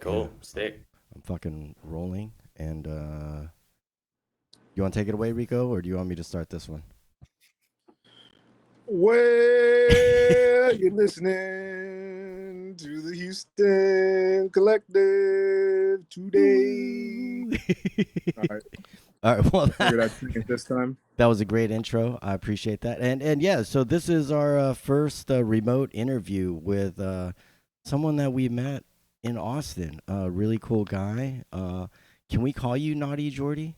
Yeah, cool. Sick. I'm fucking rolling. And you want to take it away, Rico, or do you want me to start this one? Well, you're listening to the Houston Collective today. Woo! All right, All right. Well, figured I'd sing it this time. that was a great intro. I appreciate that. And yeah, so this is our first remote interview with someone that we met in Austin. A really cool guy. Can we call you Naughty Jordy?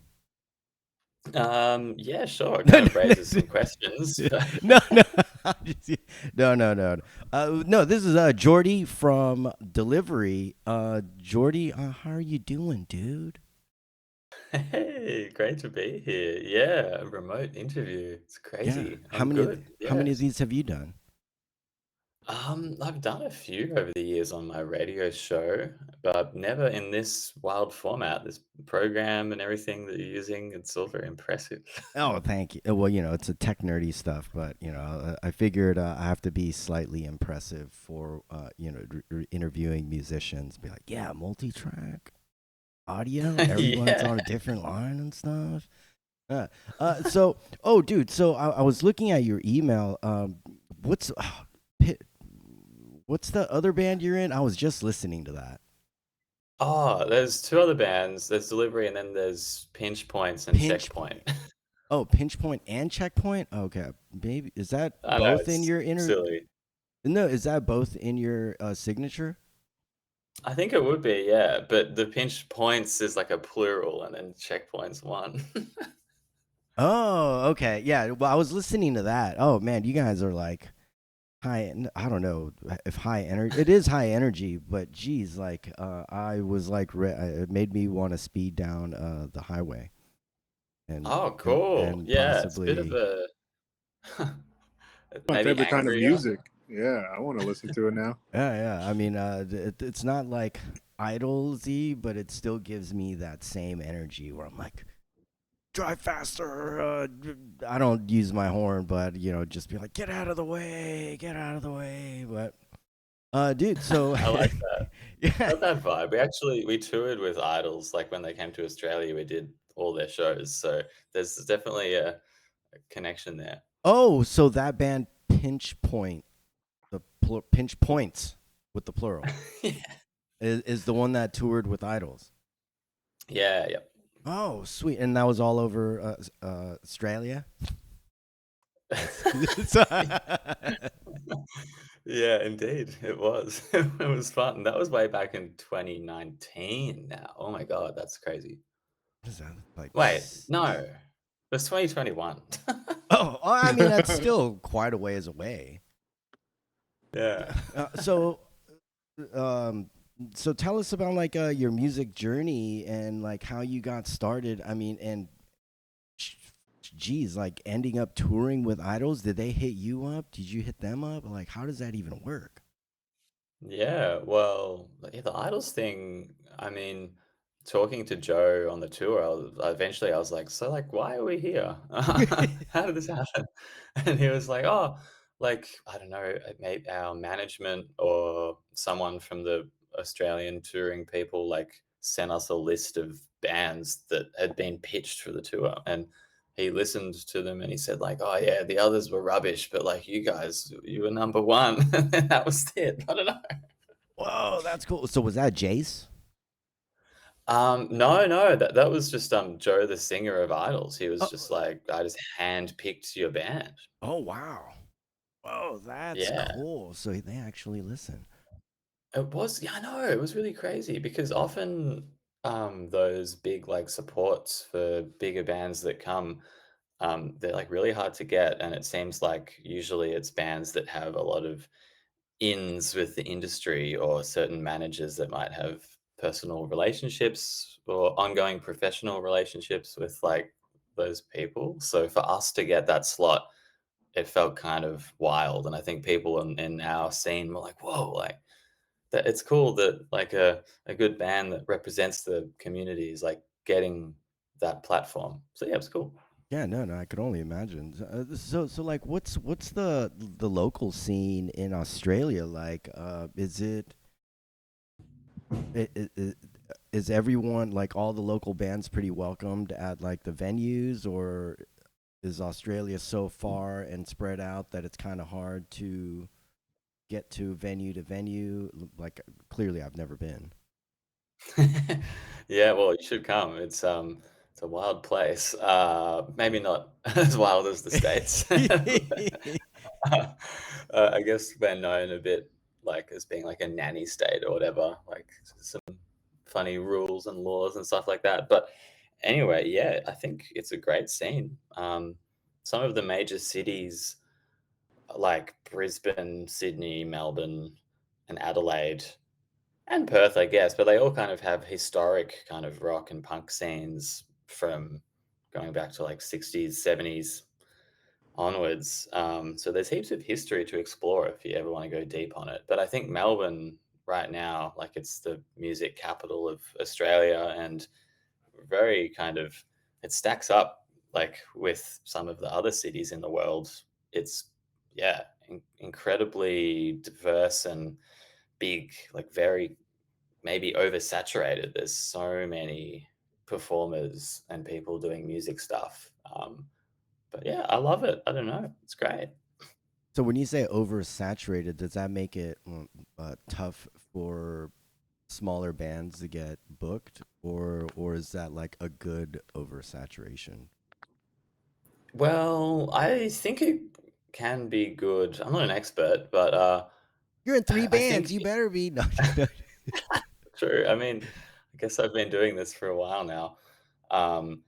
Yeah, sure. It No, kind no, of raises some questions, but no, no, no, no, no. No, this is Jordy from Delivery. Jordy, how are you doing, dude? hey, great to be here. Yeah, a remote interview. It's Yeah. crazy. How I'm many good. how many of Yes. these have you done? I've done a few over the years on my radio show, but never in this wild format. This program and everything that you're using, it's all very impressive. Oh, thank you. Well, it's a tech nerdy stuff, but I figured I have to be slightly impressive for interviewing musicians. Be like, yeah, multi-track audio. Everyone's Yeah. on a different line and stuff. So, oh, dude. So I was looking at your email. What's Pi- what's the other band you're in? I was just listening to that. Oh, there's two other bands. There's Delivery and then there's Pinch Points and Pinch. Checkpoint. Oh, Pinch Point and Checkpoint. Okay, maybe is that I know both in it's your inner? silly. No, is that both in your signature? I think it would be, yeah, but the pinch points is like a plural and then checkpoints one. Oh, okay. Yeah. Well, I was listening to that. Oh man, you guys are like I don't know if high energy. It is high energy, but geez, like I was like, it made me want to speed down the highway and Oh, and cool. and Yeah, it's a bit of possibly. a My maybe favorite kind of angrier. music. Yeah, I want to listen to it now. Yeah, yeah. I mean, it's not like idolsy, but it still gives me that same energy where I'm like, drive faster. I don't use my horn, but just be like, get out of the way. But dude, so I like that. yeah, Got that vibe. We toured with Idols, like when they came to Australia, we did all their shows, so there's definitely a connection there. oh, so that band Pinch Point, Pinch Points with the plural, Yeah. is the one that toured with Idols. Yeah, yep. Oh, sweet, and that was all over Australia. So- Yeah, indeed, it was. It was fun. That was way back in 2019 now. Oh my god, that's crazy. what is that like? Wait, no. It was 2021. Oh, I mean that's still quite a ways away. Yeah. So, um, so tell us about like your music journey and like how you got started. I mean, and sh- geez, like ending up touring with idols. Did they hit you up? Did you hit them up? Like, how does that even work? Yeah, well, yeah, the Idols thing, I mean, talking to Joe on the tour, eventually I was like, "So, like, why are we here? How did this happen?" And he was like, "Oh, like, I don't know, maybe our management or someone from the Australian touring people, like, sent us a list of bands that had been pitched for the tour." And he listened to them and he said, like, "Oh, yeah, the others were rubbish, but, like, you guys, you were number one." And that was it. I don't know. Whoa, that's cool. So was that Jace? No, no, that was just, Joe, the singer of Idols. He was Oh, just like, "I just handpicked your band." oh wow. Oh, that's Yeah. cool. So they actually listen. It was yeah, I know, it was really crazy because often, those big, like, supports for bigger bands that come, they're, like, really hard to get, and it seems like usually it's bands that have a lot of ins with the industry or certain managers that might have personal relationships or ongoing professional relationships with like those people. So for us to get that slot, it felt kind of wild. And I think people in our scene were like, whoa, like that it's cool that like a good band that represents the community is like getting that platform. So yeah, it was cool. Yeah, no, no, I could only imagine. So, like, what's the local scene in Australia like? Is it I- is everyone like all the local bands pretty welcomed at like the venues, or is Australia so far and spread out that it's kind of hard to get to venue? Like clearly, I've never been. Yeah, well, you should come. It's a wild place. Maybe not as wild as the States. I guess we're known a bit like as being like a nanny state or whatever, like some funny rules and laws and stuff like that. But anyway, yeah, I think it's a great scene. Some of the major cities like Brisbane, Sydney, Melbourne, and Adelaide and Perth, I guess, but they all kind of have historic kind of rock and punk scenes from going back to like 60s, 70s onwards. So there's heaps of history to explore if you ever want to go deep on it. But I think Melbourne right now, like it's the music capital of Australia and very kind of it stacks up like with some of the other cities in the world. It's yeah, incredibly diverse and big, like very maybe oversaturated. There's so many performers and people doing music stuff. But yeah, I love it. I don't know. It's great. So when you say oversaturated, does that make it tough for smaller bands to get booked, or is that like a good oversaturation? Well, I think it can be good. I'm not an expert, but You're in three I bands. think You better be. No, no. true. I mean, I guess I've been doing this for a while now. Um,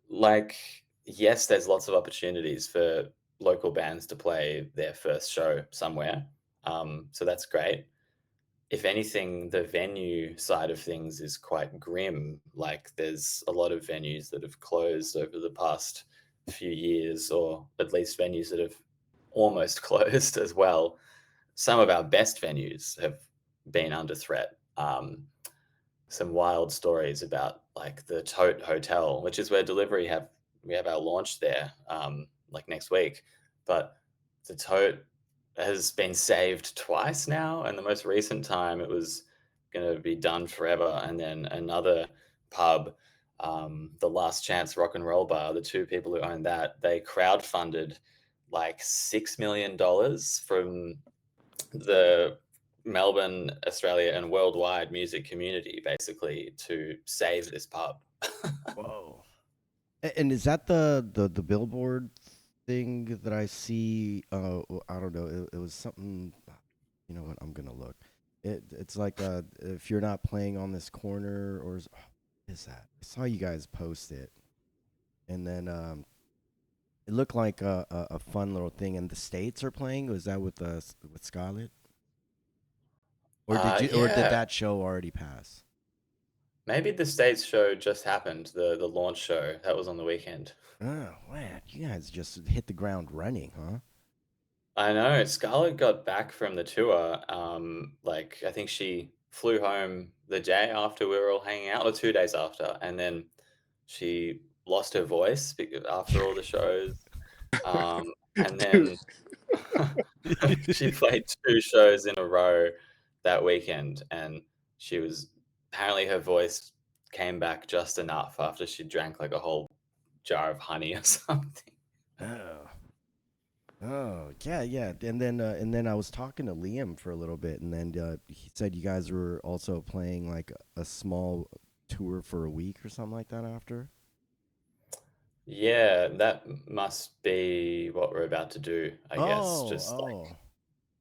like, yes, there's lots of opportunities for local bands to play their first show somewhere. So that's great. If anything, the venue side of things is quite grim. Like, there's a lot of venues that have closed over the past few years, or at least venues that have almost closed as well. Some of our best venues have been under threat. Some wild stories about like the Tote Hotel, which is where Delivery have we have our launch there, like next week. But the Tote has been saved twice now, and the most recent time it was going to be done forever, and then another pub, the Last Chance Rock and Roll Bar, the two people who own that, they crowdfunded like $6 million from the Melbourne, Australia, and worldwide music community basically to save this pub. Whoa. And is that the billboard thing that I see? I don't know. It was something. You know what? I'm gonna look. It's like if you're not playing on this corner, or what is that? I saw you guys post it, and then it looked like a fun little thing. And the states are playing. Was that with Scarlett, or did Yeah, that show already pass? maybe the States show just happened, the launch show. That was on the weekend. Oh man, you guys just hit the ground running, huh? I know. Scarlett got back from the tour. Like I think she flew home the day after we were all hanging out, or 2 days after, and then she lost her voice after all the shows. And Dude, then she played 2 shows in a row that weekend, and she was apparently her voice came back just enough after she drank, like, a whole jar of honey or something. Oh. Oh yeah, yeah, and then I was talking to Liam for a little bit, and then he said you guys were also playing like a small tour for a week or something like that after. Yeah, that must be what we're about to do, I guess, Oh, just, like oh,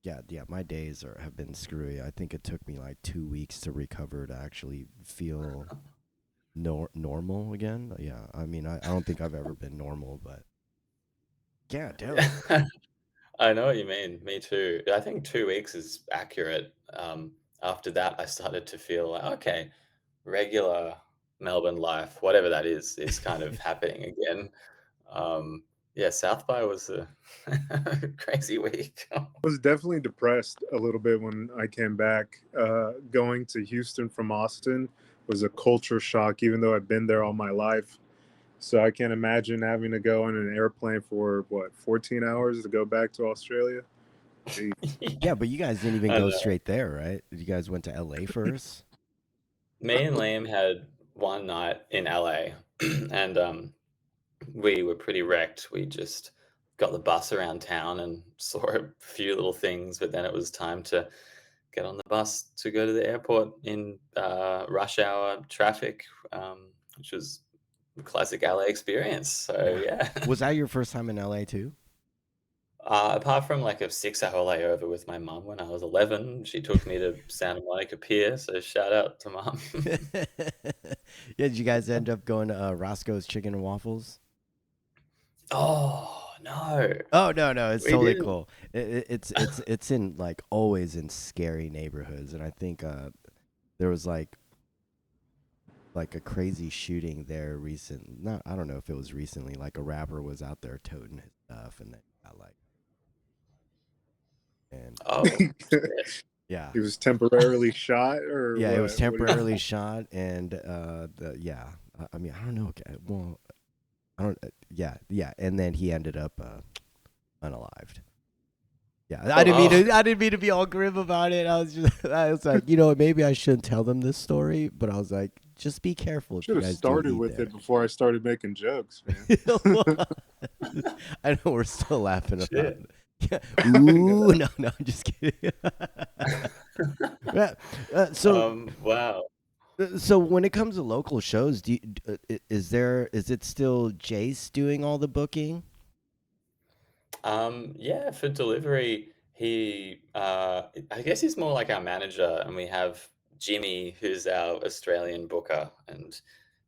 yeah, yeah. My days are have been screwy. I think it took me like 2 weeks to recover to actually feel normal again. Yeah, I mean, I don't think I've ever been normal, but yeah, dope. I know what you mean, me too. I think 2 weeks is accurate. After that, I started to feel like, "Okay, regular Melbourne life, whatever that is kind of happening again." Um, yeah, South by was a crazy week. was definitely depressed a little bit when I came back. Going to Houston from Austin was a culture shock, even though I've been there all my life. So I can't imagine having to go on an airplane for what 14 hours to go back to Australia. Jeez. Yeah, Yeah, but you guys didn't even I go know. straight there, right? You guys went to LA first. Me and Liam had one night in LA, and we were pretty wrecked. We just got the bus around town and saw a few little things, but then it was time to get on the bus to go to the airport in rush hour traffic, which was a classic LA experience. So Yeah. yeah. Was that your first time in LA too? Apart from like a 6 hour layover with my mum when I was 11, she took me to Santa Monica Pier. So shout out to mum. Yeah, did you guys end up going to Roscoe's Chicken and Waffles? Oh no, Oh no, no, it's we totally didn't. cool. It's in like always in scary neighborhoods, and I think there was like a crazy shooting there recent. Not I don't know if it was recently. Like a rapper was out there toting his stuff, and then got like and Oh shit. yeah, He was temporarily shot, or yeah, it was what? What do you temporarily mean? shot, and yeah, I mean I don't know. Well, I don't. Yeah, yeah, and then he ended up unalived. Yeah, I Oh, didn't mean oh to. I didn't mean to be all grim about it. I was just. I was like, maybe I shouldn't tell them this story, but I was like, just be careful if Should you have guys do started eat with there. it before I started making jokes, man. I know we're still laughing about shit. it. Yeah. Ooh, no, no, I'm just kidding. Yeah. Wow. So when it comes to local shows, is it still Jace doing all the booking? Yeah, for delivery, I guess he's more like our manager, and we have Jimmy, who's our Australian booker, and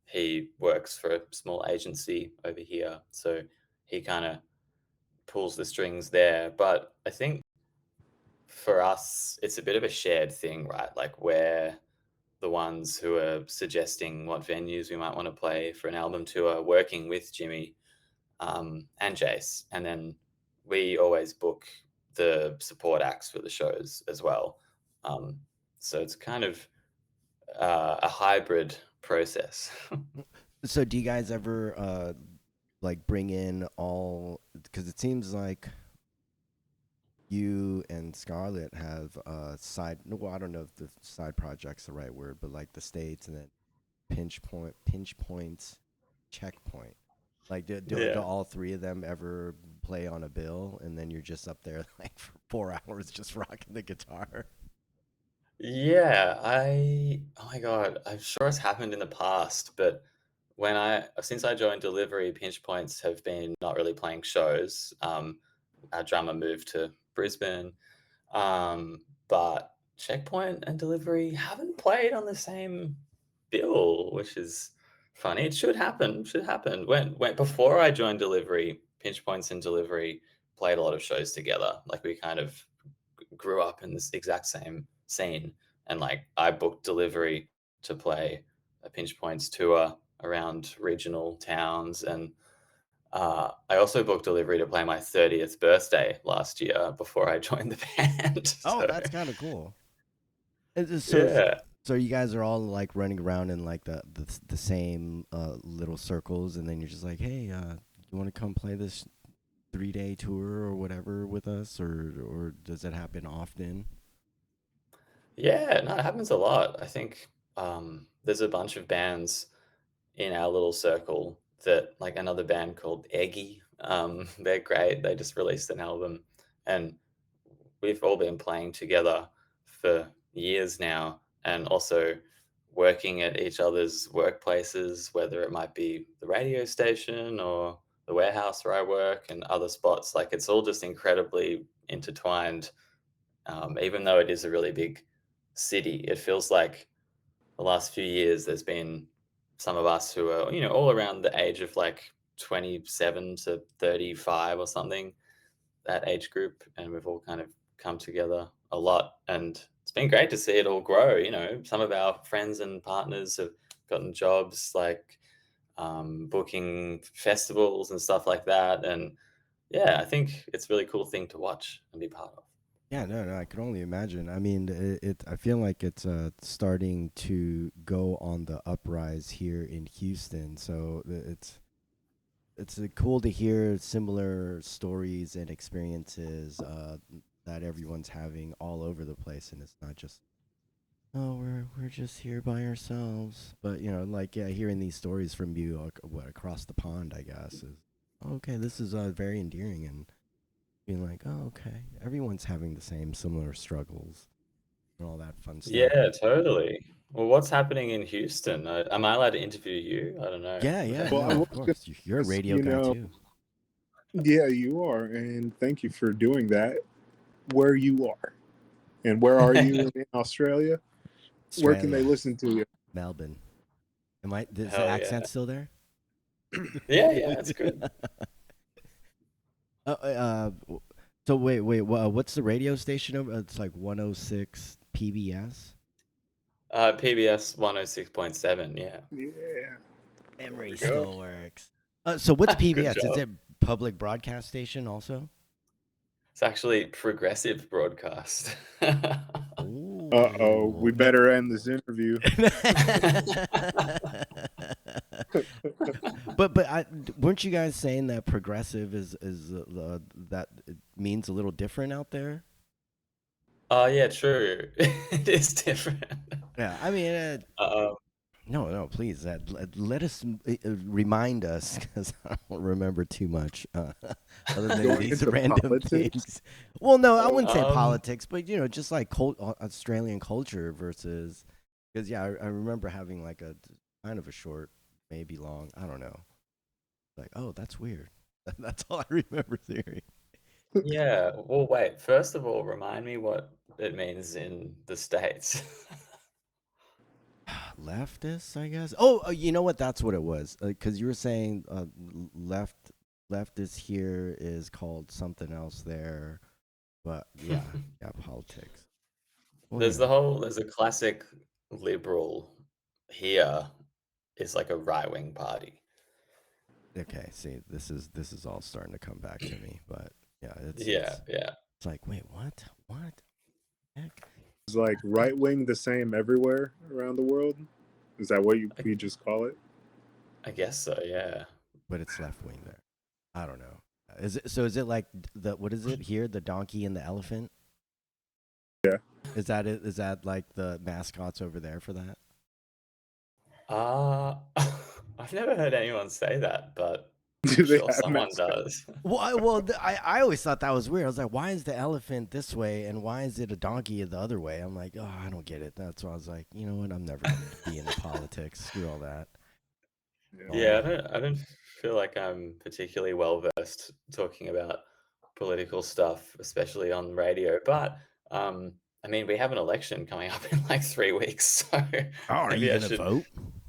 he works for a small agency over here. So he kind of pulls the strings there. But I think for us, it's a bit of a shared thing, right? Like we're the ones who are suggesting what venues we might want to play for an album tour, working with Jimmy and Jace, and then we always book the support acts for the shows as well. Um, so it's kind of a hybrid process. So do you guys ever like bring in all? Because it seems like you and Scarlett have side. No, well, I don't know if the side project's the right word, but like the states and then pinch points, checkpoint. Like, do Yeah. all three of them ever play on a bill, and then you're just up there like for 4 hours just rocking the guitar? Yeah, oh my God, I'm sure it's happened in the past, but since I joined Delivery, Pinch Points have been not really playing shows. Our drummer moved to Brisbane, but Checkpoint and Delivery haven't played on the same bill, which is funny. It should happen. When before I joined Delivery, Pinch Points and Delivery played a lot of shows together. Like we kind of grew up in this exact same scene, and like I booked Delivery to play a Pinch Points tour around regional towns, and I also booked Delivery to play my 30th birthday last year before I joined the band. Oh, So that's kind of cool. So, yeah, so you guys are all like running around in like the same little circles, and then you're just like, hey, you want to come play this 3 day tour or whatever with us, or does it happen often? yeah, no, it happens a lot. I think there's a bunch of bands in our little circle that like another band called Eggy. They're great. They just released an album, and we've all been playing together for years now, and also working at each other's workplaces, whether it might be the radio station or the warehouse where I work and other spots. Like it's all just incredibly intertwined. Even though it is a really big city, it feels like the last few years there's been some of us who are, all around the age of like 27 to 35 or something, that age group, and we've all kind of come together a lot, and it's been great to see it all grow. Some of our friends and partners have gotten jobs like booking festivals and stuff like that, and yeah, I think it's a really cool thing to watch and be part of. Yeah, no, no, I can only imagine. I mean, I feel like it's starting to go on the uprise here in Houston. So it's cool to hear similar stories and experiences that everyone's having all over the place, and it's not just oh, we're just here by ourselves. But like yeah, hearing these stories from you, what across the pond, I guess, is okay. This is very endearing and being like, oh, okay, everyone's having the same similar struggles and all that fun stuff. Yeah, totally. Well, what's happening in Houston? Am I allowed to interview you? I don't know. Yeah, yeah, Well, I no, was of gonna course. You're a ask, radio guy too. yeah, you are, and thank you for doing that. Where you are, and where are you in Australia? Where can they Australia, listen to you? Melbourne. Is the Hell accent yeah. still there? Yeah, yeah, it's good. uh, uh, so wait. What's the radio station over? It's like 106 PBS. PBS 106.7, yeah. Yeah, there Memory we go. still works. So what's Good PBS? Is job. it public broadcast station also? It's actually progressive broadcast. Uh-oh, Oh we no. better end this interview. but weren't you guys saying that progressive is that it means a little different out there? Oh, yeah, true. It is different. Yeah, I mean, Um, no, no, please, let us remind us because I don't remember too much other than Going these into random politics. things. Well, no, I Oh, wouldn't say um, politics, but just like Australian culture versus because yeah, I remember having like a kind of a short, maybe long, I don't know, like oh that's weird. That's all I remember hearing. yeah. Well, wait. First of all, remind me what it means in the States. Leftists, I guess. Oh, you know what? That's what it was. Because you were saying leftist here is called something else there, but yeah, yeah, politics. Well, There's a classic liberal here is like a right-wing party. okay. See, this is all starting to come back to me, but yeah, it's Yeah, it's yeah. it's like wait, what? What? Heck? it's like right wing the same everywhere around the world. Is that what I, we just call it? I guess so, yeah. But it's left wing there. I don't know. Is it so? Is it like the what is it here? The donkey and the elephant? Yeah. Is that it? Is that like the mascots over there for that? Uh, I've never heard anyone say that, but I'm Do they sure have someone mascots? does. Well, I always thought that was weird. I was like, why is the elephant this way and why is it a donkey the other way? I'm like, oh, I don't get it. That's why I was like, you know what? I'm never gonna be into politics. Screw all that. Yeah. Yeah, All I don't feel like I'm particularly well versed talking about political stuff, especially on radio. But um, I mean, we have an election coming up in like 3 weeks, so oh, are you maybe I gonna should, vote?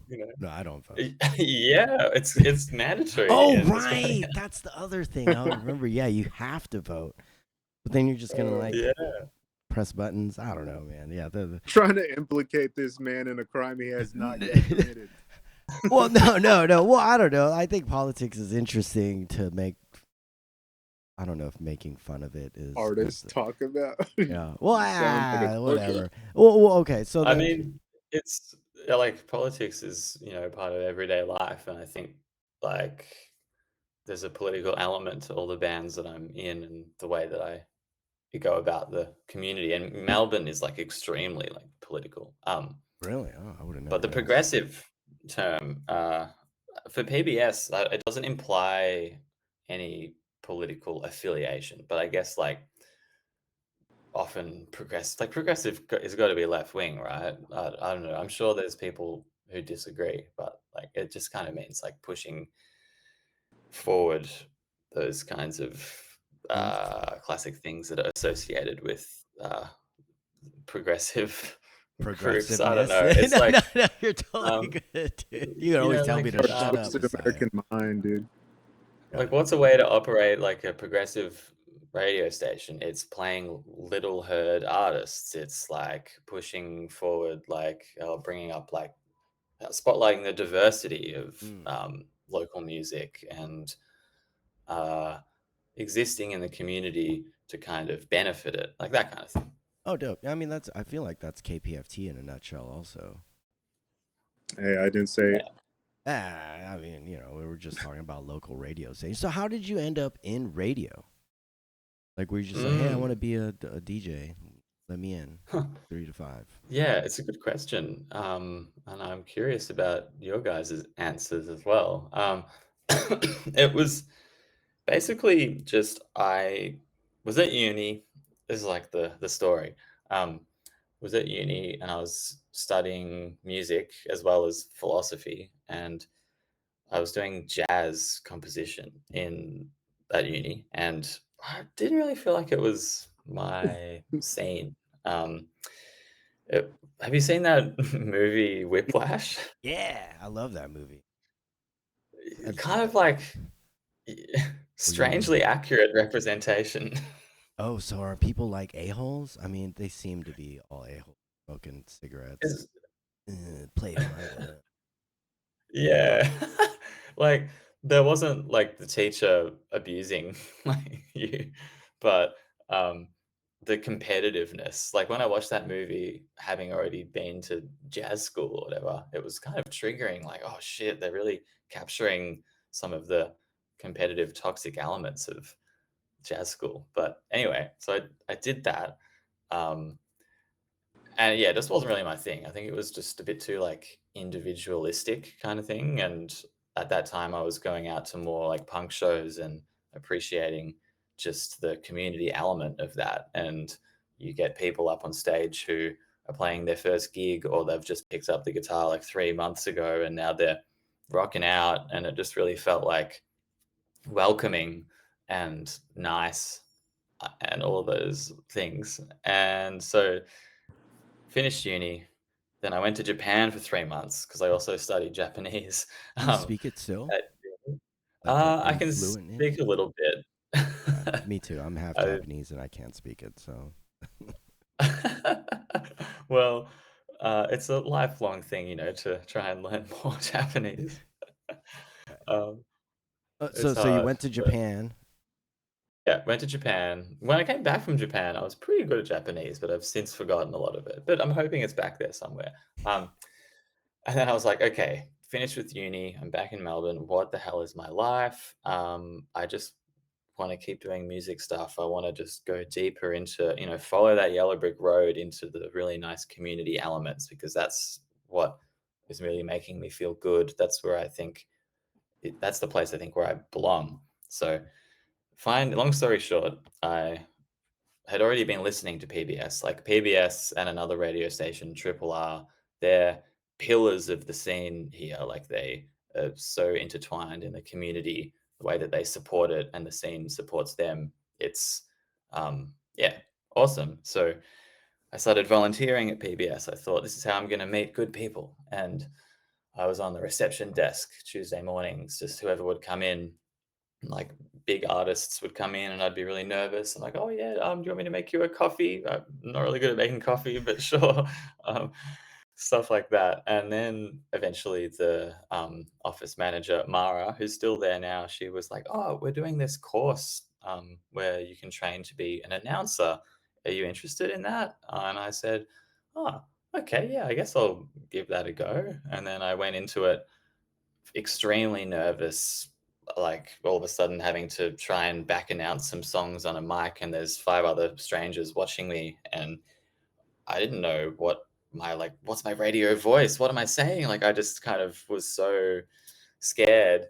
you know. No, I don't vote. Yeah, it's mandatory Oh, in Australia. right. That's the other thing. I remember. Yeah, you have to vote, but then you're just gonna like Yeah. press buttons. I don't know, man. Yeah. Trying to implicate this man in a crime he has not yet committed. Well, no, no, no. Well, I don't know. I think politics is interesting to make. I don't know if making fun of it is Artists talk about. yeah. Well, You sound like a torture. whatever. Well, okay. So I then, mean, it's like politics is, part of everyday life, and I think like there's a political element to all the bands that I'm in and the way that I go about the community. And Melbourne is like extremely like political. really, oh, I would have But never the guessed. progressive term for PBS, it doesn't imply any political affiliation, but I guess like often progressive has got to be left wing, right? I don't know. I'm sure there's people who disagree, but like it just kind of means like pushing forward those kinds of Mm, classic things that are associated with progressive groups. I don't progressiveness. know. It's No, no, like no. You're totally um, good, dude. You can always tell me like to Our shut up, twisted Messiah. American mind, dude. Yeah. what's a way to operate like a progressive radio station? It's playing little heard artists. It's like pushing forward, like bringing up like spotlighting the diversity of Mm. local music and uh, existing in the community to kind of benefit it, like that kind of thing. Oh, dope. I mean, that's. I feel like that's KPFT in a nutshell, also. Hey, I didn't say it. Yeah. I mean, we were just talking about local radio stations. So, how did you end up in radio? Like, were you just like, hey, I want Mm. to be a DJ? Let me in. Huh. 3 to 5. Yeah, it's a good question, and I'm curious about your guys' answers as well. It was basically just I was at uni. This is like the story. Was at uni and I was studying music as well as philosophy, and I was doing jazz composition in at uni, and I didn't really feel like it was my scene. Um, it have you seen that movie Whiplash? Yeah, I love that movie. I've Kind of like Were you strangely accurate representation. Oh, so are people like a-holes? I mean, they seem to be all a-holes smoking cigarettes. Is Play it louder. Yeah. Like, there wasn't, like, the teacher abusing, like, you, but, um, the competitiveness, like, when I watched that movie, having already been to jazz school or whatever, it was kind of triggering, like, "Oh, shit, they're really capturing some of the competitive toxic elements of jazz school." But anyway, so I did that, um and yeah, this wasn't really my thing. I think it was just a bit too like individualistic kind of thing. And at that time, I was going out to more like punk shows and appreciating just the community element of that. And you get people up on stage who are playing their first gig or they've just picked up the guitar like 3 months ago and now they're rocking out. And it just really felt like welcoming and nice and all of those things. And so finished uni, then I went to Japan for 3 months because I also studied Japanese. Do you speak it still? At uni. Like, are I you can fluent in it? speak a little bit. Yeah, me too. I'm half I Japanese and I can't speak it, so well, it's a lifelong thing, to try and learn more Japanese. okay. Um, So it's so you hard, went to but Japan. yeah, went to Japan. When I came back from Japan, I was pretty good at Japanese, but I've since forgotten a lot of it, but I'm hoping it's back there somewhere. Um, And then I was like, okay, finished with uni. I'm back in Melbourne. What the hell is my life? I just want to keep doing music stuff. I want to just go deeper into, follow that yellow brick road into the really nice community elements because that's what is really making me feel good. That's where I think that's the place I think where I belong. So, long story short, I had already been listening to PBS, like PBS and another radio station, Triple R. They're pillars of the scene here. Like they are so intertwined in the community, the way that they support it and the scene supports them. It's yeah, awesome. So I started volunteering at PBS. I thought this is how I'm going to meet good people, and I was on the reception desk Tuesday mornings. Just whoever would come in, like big artists would come in and I'd be really nervous. I'm like, "Oh yeah, do you want me to make you a coffee?" I'm not really good at making coffee, but sure. Um, Stuff like that. And then eventually the office manager, Mara, who's still there now, she was like, "Oh, we're doing this course where you can train to be an announcer. Are you interested in that?" And I said, "Oh, okay, yeah, I guess I'll give that a go." And then I went into it extremely nervous, like all of a sudden having to try and back announce some songs on a mic, and there's five other strangers watching me, and I didn't know what's my radio voice? What am I saying? Like I just kind of was so scared.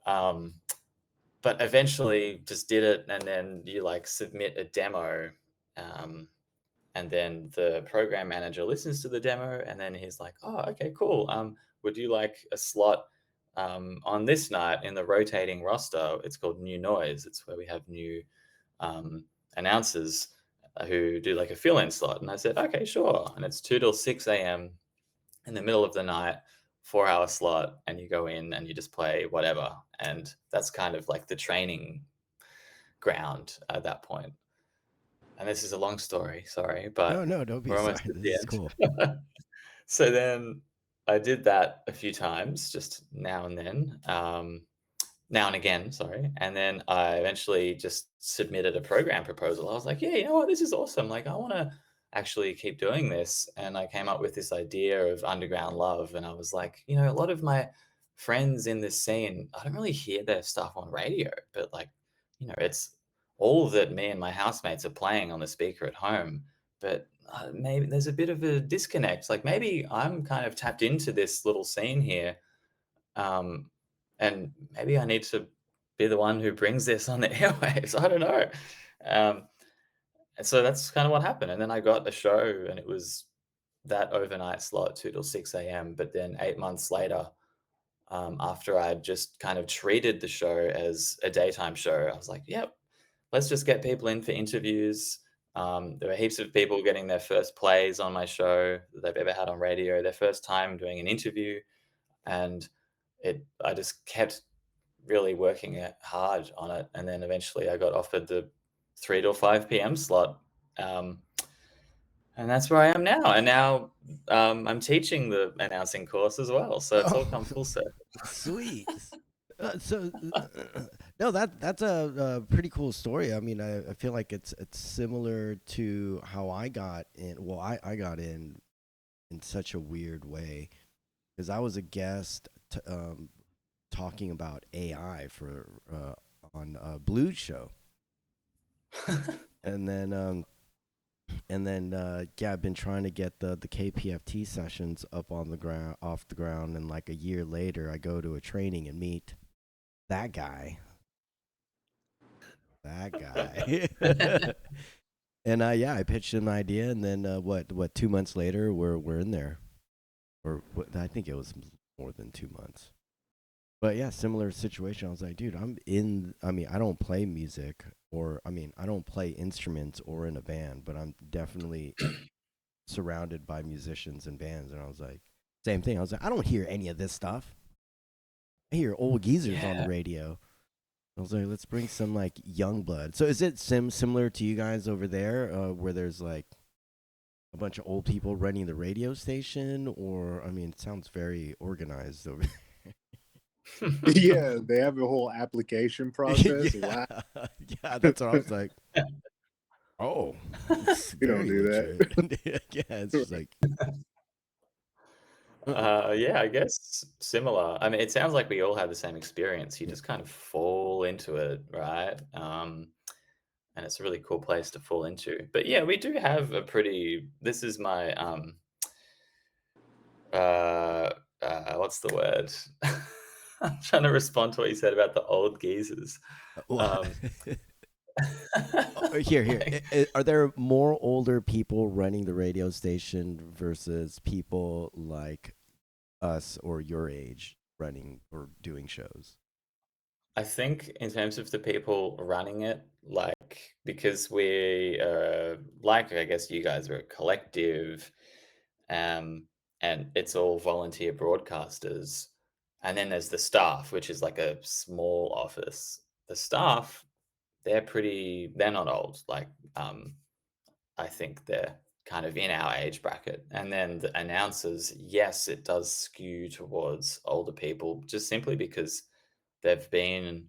Um, but eventually just did it, and then you like submit a demo. Um, and then the program manager listens to the demo and then he's like, "Oh, okay, cool. Would you like a slot on this night in the rotating roster?" It's called New Noise. It's where we have new um, announcers who do like a fill-in slot. And I said, "Okay, sure." And it's 2 till 6 a.m. in the middle of the night, 4-hour slot, and you go in and you just play whatever. And that's kind of like the training ground at that point. And this is a long story, sorry, No, but no, don't be we're sorry. almost at This the is cool. end. So then I did that a few times, just now and then, now and again, sorry. And then I eventually just submitted a program proposal. I was like, "Yeah, you know what? This is awesome. Like, I want to actually keep doing this." And I came up with this idea of underground love. And I was like, a lot of my friends in this scene, I don't really hear their stuff on radio, but like, it's all that me and my housemates are playing on the speaker at home. but maybe there's a bit of a disconnect. Like maybe I'm kind of tapped into this little scene here, um, and maybe I need to be the one who brings this on the airwaves. I don't know. Um, and so that's kind of what happened. And then I got a show, and it was that overnight slot, 2 till 6 a.m. But then 8 months later, after I'd just kind of treated the show as a daytime show, I was like, yep, let's just get people in for interviews. There were heaps of people getting their first plays on my show that they've ever had on radio, their first time doing an interview. And I just kept really working hard on it. And then eventually I got offered the 3 till 5 p.m. slot. Um, and that's where I am now. And now I'm teaching the announcing course as well. So it's all Oh, come full circle. sweet. So no, that's a pretty cool story. I mean, I feel like it's similar to how I got in. Well, I got in such a weird way because I was a guest talking about AI for on a blues show, and then yeah, I've been trying to get the KPFT sessions up on the ground, off the ground, and like a year later, I go to a training and meet that guy, that guy. And yeah, I pitched an idea, and then what 2 months later, we're in there, or what, I think it was more than 2 months. But yeah, similar situation. I was like, dude, I'm in. I mean, I don't play music, or I mean, I don't play instruments or in a band, but I'm definitely surrounded by musicians and bands. And I was like, same thing. I was like, I don't hear any of this stuff. I hear old geezers on the Yeah. radio. I was like, let's bring some like young blood. So is it similar to you guys over there, where there's like a bunch of old people running the radio station, or I mean, it sounds very organized over. Yeah, they have a whole application process. Yeah, Wow, yeah, that's what I was like. Oh, it's we don't very do legit. that. Yeah, it's just like, Yeah, I guess similar. I mean, it sounds like we all have the same experience. You yeah. just kind of fall into it, right? And it's a really cool place to fall into. But yeah, we do have a pretty. This is my uh, what's the word? I'm trying to respond to what you said about the old geezers. Well, Um, here. like, Are there more older people running the radio station versus people like us or your age running or doing shows? I think in terms of the people running it, like because we like I guess you guys are a collective, um, and it's all volunteer broadcasters, and then there's the staff, which is like a small office. The staff, they're not old. Like I think they're kind of in our age bracket, and then the announcers, yes, it does skew towards older people, just simply because they've been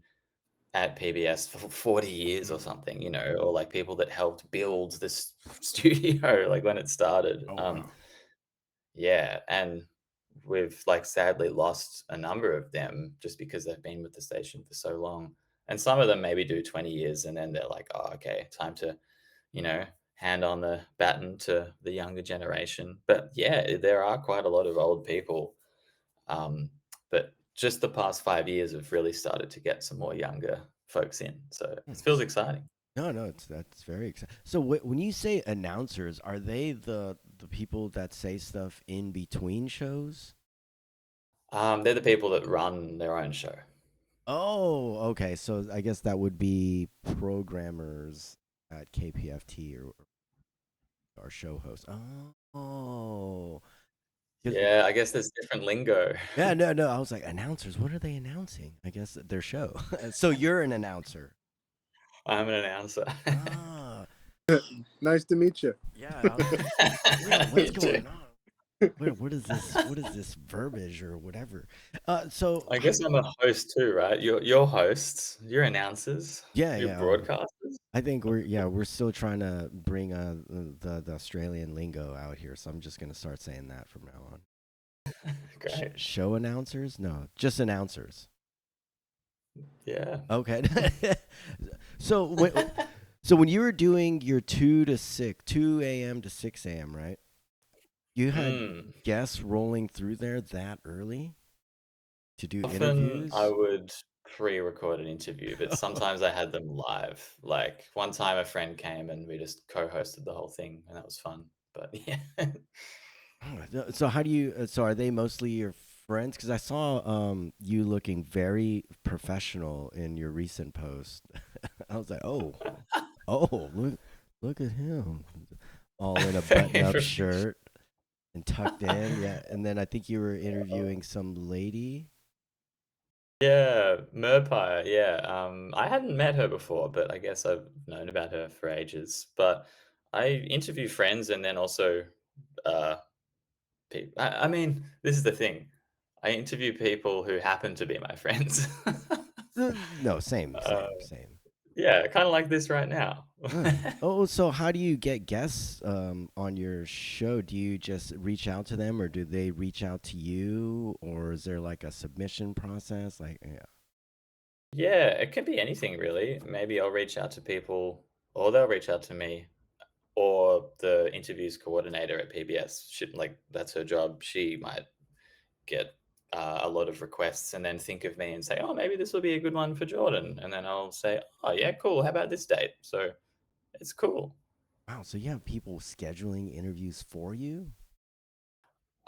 at PBS for 40 years or Mm. something, or like people that helped build this studio, like when it started. Oh wow. Yeah, and we've like sadly lost a number of them just because they've been with the station for so long. And some of them maybe do 20 years and then they're like, oh, okay, time to, you know, hand on the baton to the younger generation. But yeah, there are quite a lot of old people. Um, but just the past 5 years have really started to get some more younger folks in. So it feels exciting. No, no, that's very exciting. So when you say announcers, are they the people that say stuff in between shows? They're the people that run their own show. Oh, okay. So I guess that would be programmers at KPFT or show hosts. Oh, 'cause- Yeah, I guess there's different lingo. yeah, no, no. I was like, announcers. What are they announcing? I guess their show. So you're an announcer. I'm an announcer. Ah, Nice to meet you. yeah. I was like, yeah. What's You too. going on? What is this? What is this verbiage or whatever? So I guess I'm a host too, right? You're hosts, you're announcers, yeah, you're yeah. broadcasters. I think we're still trying to bring the Australian lingo out here, so I'm just gonna start saying that from now on. Great. Show announcers? No, just announcers. Yeah. Okay. so So when you were doing your 2 to 6 a.m., right? You had Mm. guests rolling through there that early to do Often I interviews? would pre-record an interview, but sometimes I had them live. Like one time a friend came and we just co-hosted the whole thing and that was fun. But yeah. So how do you? So are they mostly your friends? Because I saw you looking very professional in your recent post. I was like, oh, look at him, all in a Very button-up professional. shirt and tucked in. Yeah, and then I think you were interviewing some lady. Yeah, Merpire, yeah, I hadn't met her before, but I guess I've known about her for ages, but I interview friends and then also, uh, I mean, this is the thing, I interview people who happen to be my friends. No, same, Uh, same, same. yeah, kinda like this right now. Oh, so how do you get guests on your show? Do you just reach out to them, or do they reach out to you, or is there like a submission process? Like, yeah. Yeah, it can be anything really. Maybe I'll reach out to people or they'll reach out to me. Or the interviews coordinator at PBS, like, that's her job. She might get a lot of requests and then think of me and say, "Oh, maybe this will be a good one for Jordan." And then I'll say, "Oh, yeah, cool. How about this date?" So it's cool. Wow, so you have people scheduling interviews for you?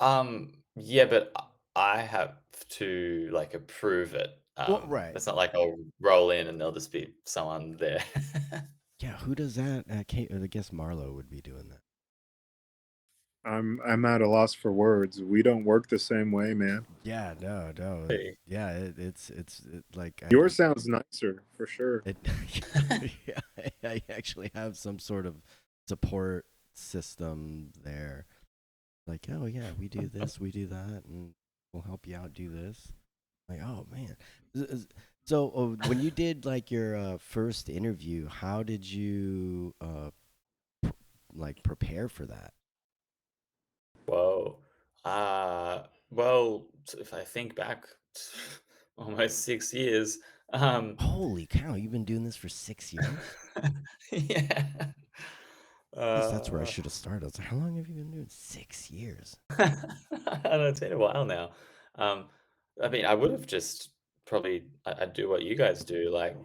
Yeah, but I have to like approve it. Well, right. It's not like I'll roll in and there'll just be someone there. Yeah, who does that? I guess Marlo would be doing that. I'm at a loss for words. We don't work the same way, man. Yeah, no, no. Hey. Yeah, like Yours sounds nicer for sure. it, yeah, I actually have some sort of support system there. Like, oh yeah, we do this, we do that, and we'll help you out do this. Like, oh man. So when you did like your first interview, how did you like prepare for that? Whoa. Well, if I think back almost 6 years, um, Holy cow, you've been doing this for 6 years? yeah. I guess that's where I Uh, should have started. I was like, how long have you been doing? 6 years. I don't know, it's been a while now. Um, I mean, I would have just probably I'd do what you guys do, like,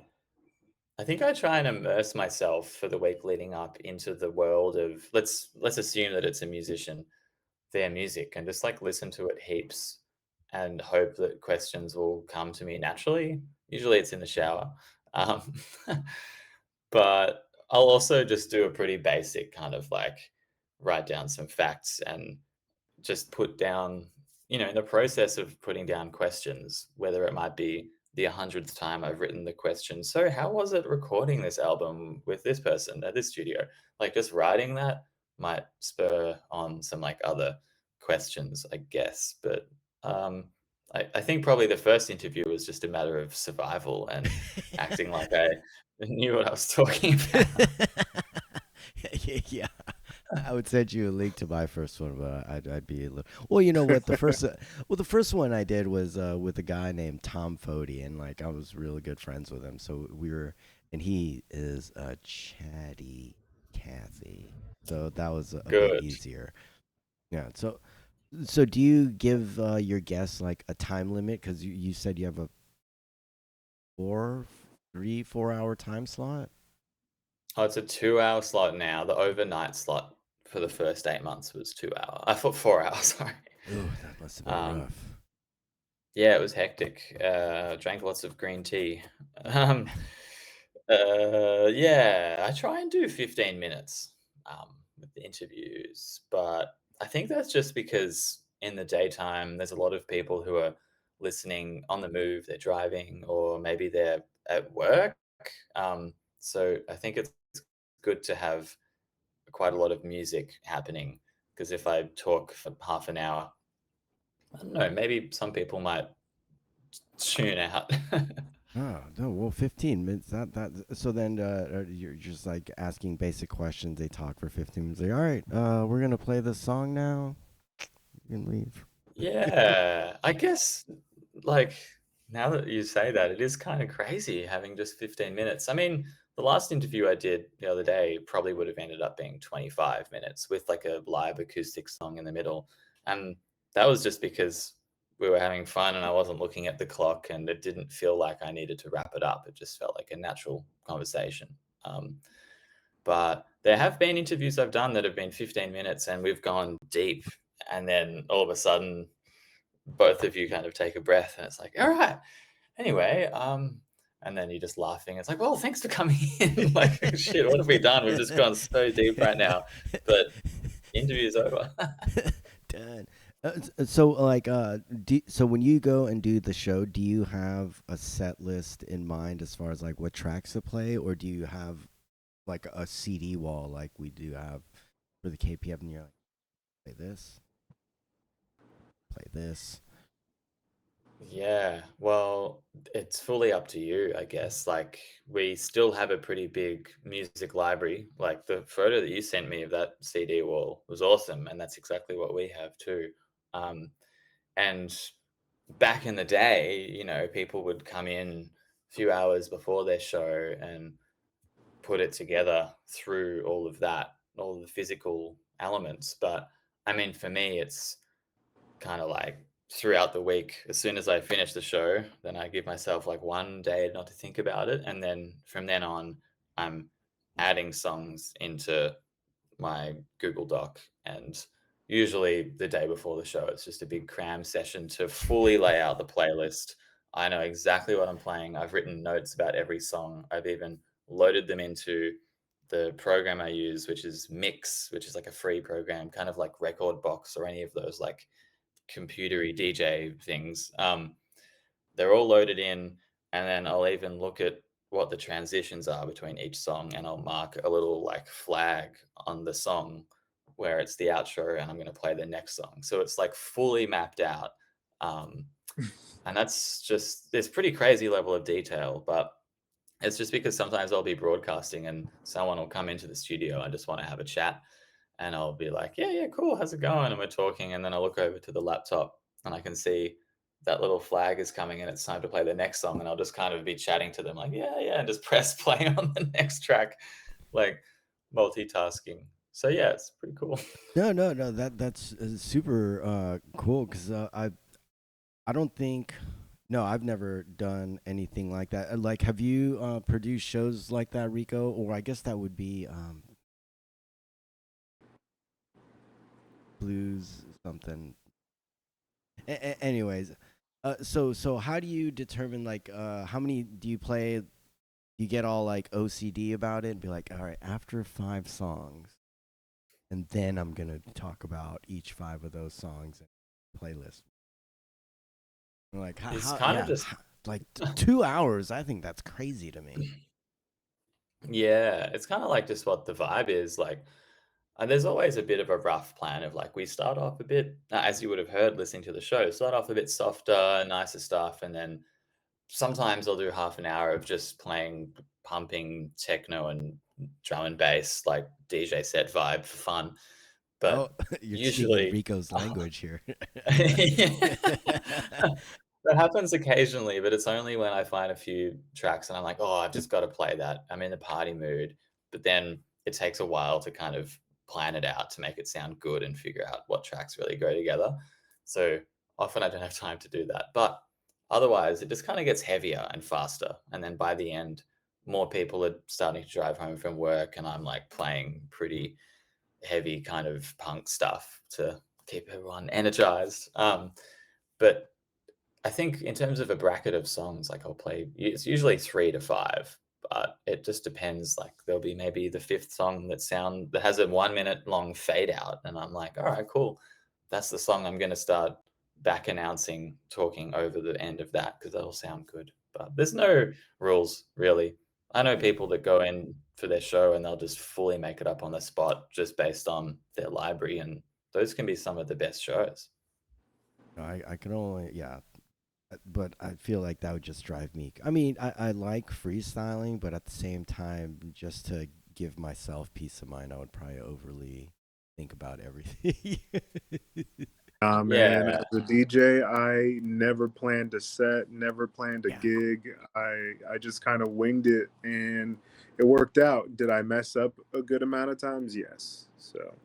I think I try and immerse myself for the week leading up into the world of let's assume that it's a musician, their music, and just, like, listen to it heaps and hope that questions will come to me naturally. Usually, it's in the shower. Um, but I'll also just do a pretty basic kind of, like, write down some facts and just put down, in the process of putting down questions, whether it might be the 100th time I've written the question, "So how was it recording this album with this person at this studio?" Like, just writing that might spur on some, like, other questions, I guess, but, I think probably the first interview was just a matter of survival and acting like I knew what I was talking about. Yeah, I would send you a link to my first one, but I'd be a little. Well, you know what? The first one I did was with a guy named Tom Fody, and like I was really good friends with him. So we were, and he is a chatty Cathy. So that was a bit Good. easier. Yeah. So do you give your guests like a time limit? Because you said you have a 4 hour time slot. Oh, it's a 2-hour slot now. The overnight slot for the first 8 months was 2 hour I thought 4 hours, sorry. Ooh, that must have been Um, rough. yeah, it was hectic. Drank lots of green tea. Um, yeah, I try and do 15 minutes, with the interviews, but I think that's just because in the daytime, there's a lot of people who are listening on the move, they're driving, or maybe they're at work. So I think it's good to have quite a lot of music happening because if I talk for half an hour, I don't know, maybe some people might tune out. Oh no! Well, 15 minutes. So then you're just like asking basic questions. They talk for 15 minutes. Like, all right, we're gonna play this song now. You can leave. Yeah, I guess, like, now that you say that, it is kind of crazy having just 15 minutes. I mean, The last interview I did the other day probably would have ended up being 25 minutes with like a live acoustic song in the middle. And that was just because we were having fun and I wasn't looking at the clock and it didn't feel like I needed to wrap it up. It just felt like a natural conversation. But there have been interviews I've done that have been 15 minutes and we've gone deep. And then all of a sudden, both of you kind of take a breath and it's like, all right, anyway, and then you're just laughing. It's like, well, thanks for coming in. Like, shit, what have we done? We've just gone so deep right now. But interview is over. Done. So like so when you go and do the show, do you have a set list in mind as far as like what tracks to play, or do you have like a CD wall like we do have for the KPF, and you're like, play this, play this. Yeah, well, it's fully up to you, I guess. Like, we still have a pretty big music library. Like, the photo that you sent me of that CD wall was awesome, and that's exactly what we have too. Um, and back in the day, people would come in a few hours before their show and put it together through all of that, all of the physical elements. But I mean, for me, it's kind of like throughout the week. As soon as I finish the show, then I give myself like one day not to think about it. And then from then on, I'm adding songs into my Google Doc. And usually the day before the show, it's just a big cram session to fully lay out the playlist. I know exactly what I'm playing. I've written notes about every song. I've even loaded them into the program I use, which is Mix, which is like a free program, kind of like Record Box or any of those like computery DJ things. They're all loaded in, and then I'll even look at what the transitions are between each song, and I'll mark a little like flag on the song where it's the outro, and I'm going to play the next song. So it's like fully mapped out. Um, and that's just this pretty crazy level of detail, but it's just because sometimes I'll be broadcasting and someone will come into the studio and just want to have a chat. And I'll be like, yeah, yeah, cool. How's it going? And we're talking. And then I look over to the laptop and I can see that little flag is coming and it's time to play the next song. And I'll just kind of be chatting to them like, yeah, yeah, and just press play on the next track, like multitasking. So yeah, it's pretty cool. No, no, no. That's super cool because I don't think. No, I've never done anything like that. Like, have you produced shows like that, Rico? Or I guess that would be blues something. Anyways, so how do you determine like how many do you play? You get all like OCD about it and be like, all right, after 5 songs, and then I'm gonna talk about each 5 of those songs and playlist. I'm like, It's kind of yeah, just, like 2 hours. I think that's crazy to me. yeah, it's kind of like just what the vibe is like. And there's always a bit of a rough plan of like we start off a bit, as you would have heard listening to the show, start off a bit softer, nicer stuff, and then sometimes I'll do half an hour of just playing pumping techno and drum and bass, like DJ set vibe for fun. Oh, But you're speaking usually, Rico's language here. that happens occasionally, but it's only when I find a few tracks and I'm like, "Oh, I've just gotta play that. I'm in the party mood." But then it takes a while to kind of plan it out to make it sound good and figure out what tracks really go together. So, often I don't have time to do that. But otherwise, it just kinda gets heavier and faster, and then by the end, more people are starting to drive home from work, and I'm, like, playing pretty heavy kind of punk stuff to keep everyone energized. But I think in terms of a bracket of songs, like I'll play, it's usually 3 to 5, but it just depends. Like there'll be maybe the fifth song that has a 1 minute long fade out, and I'm like, all right, cool. That's the song I'm going to start back announcing, talking over the end of that because that'll sound good. But there's no rules really. I know people that go in for their show and they'll just fully make it up on the spot just based on their library, and those can be some of the best shows. I can only yeah, but I feel like that would just drive me. I mean, I like freestyling, but at the same time, just to give myself peace of mind, I would probably overly think about everything. Nah, man, Yeah. as a DJ, I never planned a set, never planned a Yeah. gig. I just kind of winged it and it worked out. Did I mess up a good amount of times? Yes. So,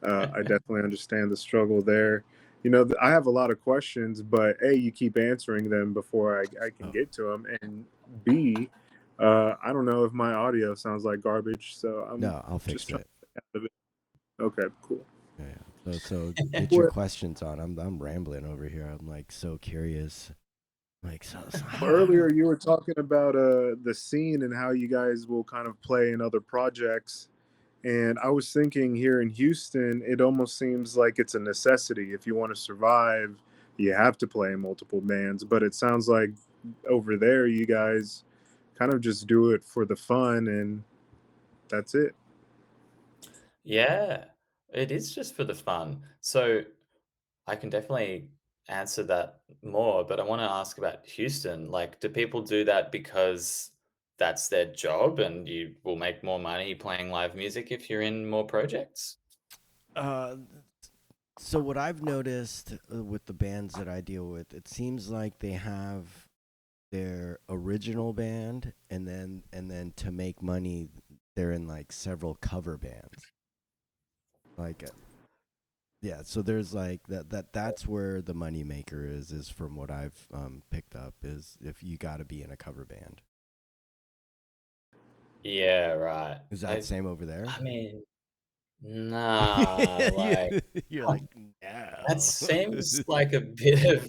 I definitely understand the struggle there. I have a lot of questions, but A, you keep answering them before I can Oh, get to them. And B, I don't know if my audio sounds like garbage. So I'm no, I'll just fix trying it. to get out of it. Okay, cool. Yeah, yeah. So get your Well, questions on. I'm rambling over here. I'm like so curious. Like so how do earlier you were talking about the scene and how you guys will kind of play in other projects. And I was thinking here in Houston, it almost seems like it's a necessity. If you want to survive, you have to play in multiple bands. But it sounds like over there, you guys kind of just do it for the fun and that's it. Yeah, it is just for the fun. So I can definitely answer that more, but I want to ask about Houston. Like, do people do that because that's their job and you will make more money playing live music if you're in more projects? uh so what I've noticed with the bands that I deal with, it seems like they have their original band and then to make money they're in like several cover bands. Like yeah, so there's like that's where the money maker is from what I've picked up is if you got to be in a cover band. Yeah, right. Is that same over there? I mean, nah, like You're like, that no. seems like a bit of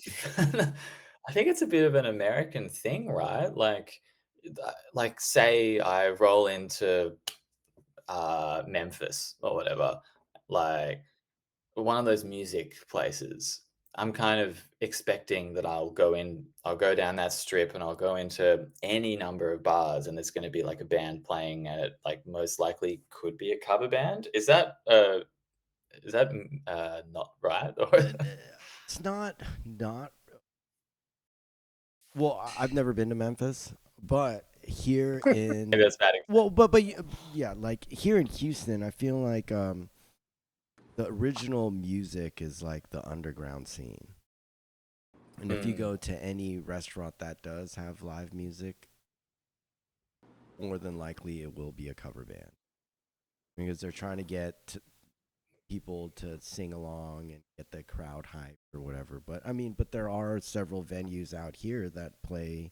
I think it's a bit of an American thing, right? Like say I roll into Memphis or whatever, like one of those music places. I'm kind of expecting that I'll go down that strip and I'll go into any number of bars and there's going to be like a band playing and it like most likely could be a cover band. Is that not right? Or It's not well, I've never been to Memphis, but here maybe in that's bad. well, yeah, like here in Houston, I feel like the original music is like the underground scene. And if you Mm, go to any restaurant that does have live music, more than likely it will be a cover band because they're trying to get people to sing along and get the crowd hype or whatever. But I mean, but there are several venues out here that play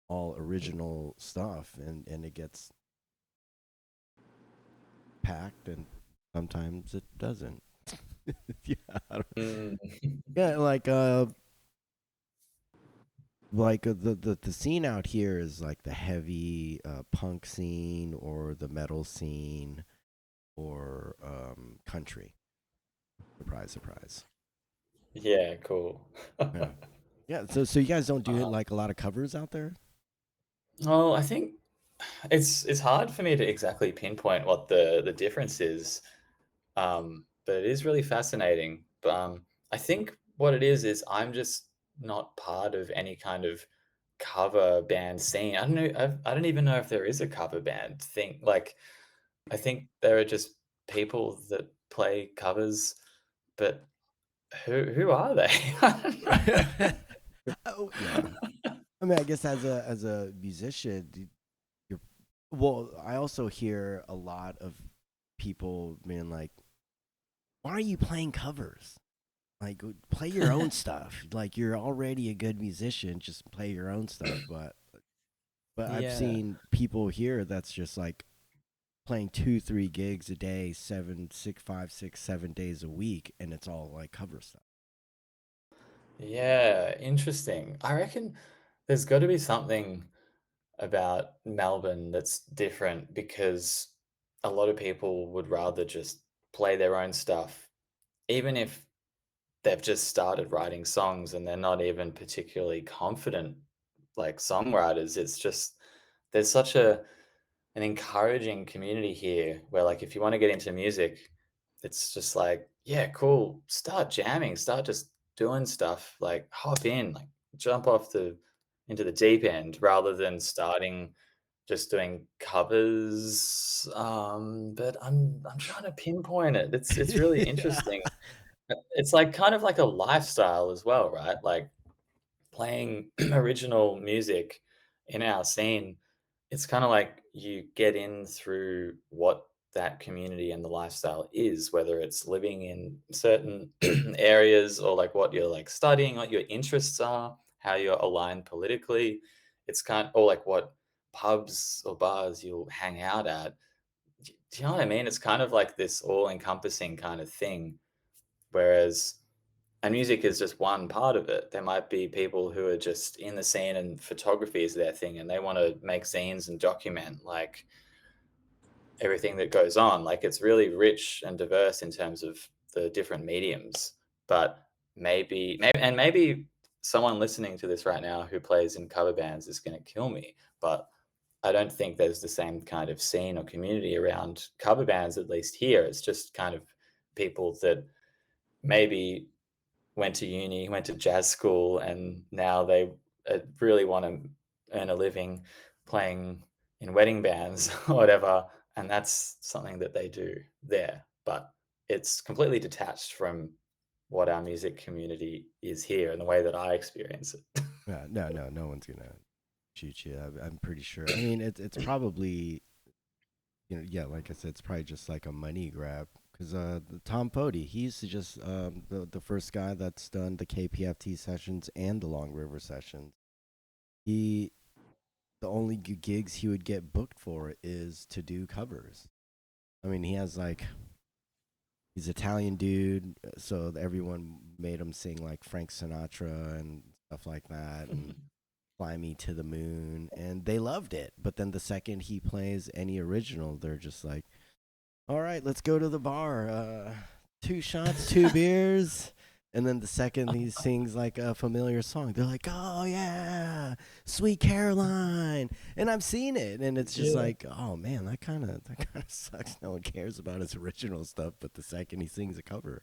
all original stuff and it gets packed and sometimes it doesn't. Yeah, mm. yeah, the scene out here is like the heavy punk scene or the metal scene or country. Surprise, surprise. Yeah, cool. Yeah, yeah. So you guys don't do Uh, like a lot of covers out there? well, I think it's hard for me to exactly pinpoint what the difference is, but it is really fascinating. I think what it is I'm just not part of any kind of cover band scene. I don't know. I don't even know if there is a cover band thing. Like, I think there are just people that play covers, but who are they? I don't know. Oh yeah. I mean, I guess as a musician, you're well. I also hear a lot of people being like, "Why are you playing covers? Like, play your own stuff. Like, you're already a good musician. Just play your own stuff." But I've Yeah. seen people here that's just like playing 2, 3 gigs a day, 7 6 5 6 7 days a week, and it's all like cover stuff. Yeah, interesting. I reckon there's got to be something about Melbourne that's different because a lot of people would rather just play their own stuff, even if they've just started writing songs and they're not even particularly confident like songwriters. It's just there's such an encouraging community here where like if you want to get into music, it's just like, yeah, cool, start jamming, start just doing stuff, like hop in, like jump off the into the deep end rather than starting just doing covers. But I'm trying to pinpoint it. It's really Yeah. interesting. It's like kind of like a lifestyle as well, right? Like playing original music in our scene, it's kind of like you get in through what that community and the lifestyle is, whether it's living in certain areas or like what you're like studying, what your interests are, how you're aligned politically. It's kind or like what pubs or bars you'll hang out at. Do you know what I mean? It's kind of like this all encompassing kind of thing. Whereas and music is just one part of it. There might be people who are just in the scene and photography is their thing and they want to make scenes and document like everything that goes on. Like it's really rich and diverse in terms of the different mediums. But maybe someone listening to this right now who plays in cover bands is going to kill me. But I don't think there's the same kind of scene or community around cover bands, at least here. It's just kind of people that maybe went to uni, went to jazz school, and now they really want to earn a living playing in wedding bands or whatever. And that's something that they do there. But it's completely detached from what our music community is here and the way that I experience it. Yeah, no one's gonna shoot you. I'm pretty sure. I mean, it's probably, yeah, like I said, it's probably just like a money grab. Cause Tom Pody, he used to just the first guy that's done the KPFT sessions and the Long River sessions. He The only gigs he would get booked for is to do covers. I mean, he has like he's Italian dude, so everyone made him sing like Frank Sinatra and stuff like that, and Fly Me to the Moon, and they loved it. But then the second he plays any original, they're just like, all right, let's go to the bar. 2 shots, 2 beers. And then the second he sings like a familiar song, they're like, oh yeah, Sweet Caroline. And I've seen it. And it's just Yeah. like, oh man, that kinda sucks. No one cares about his original stuff, but the second he sings a cover.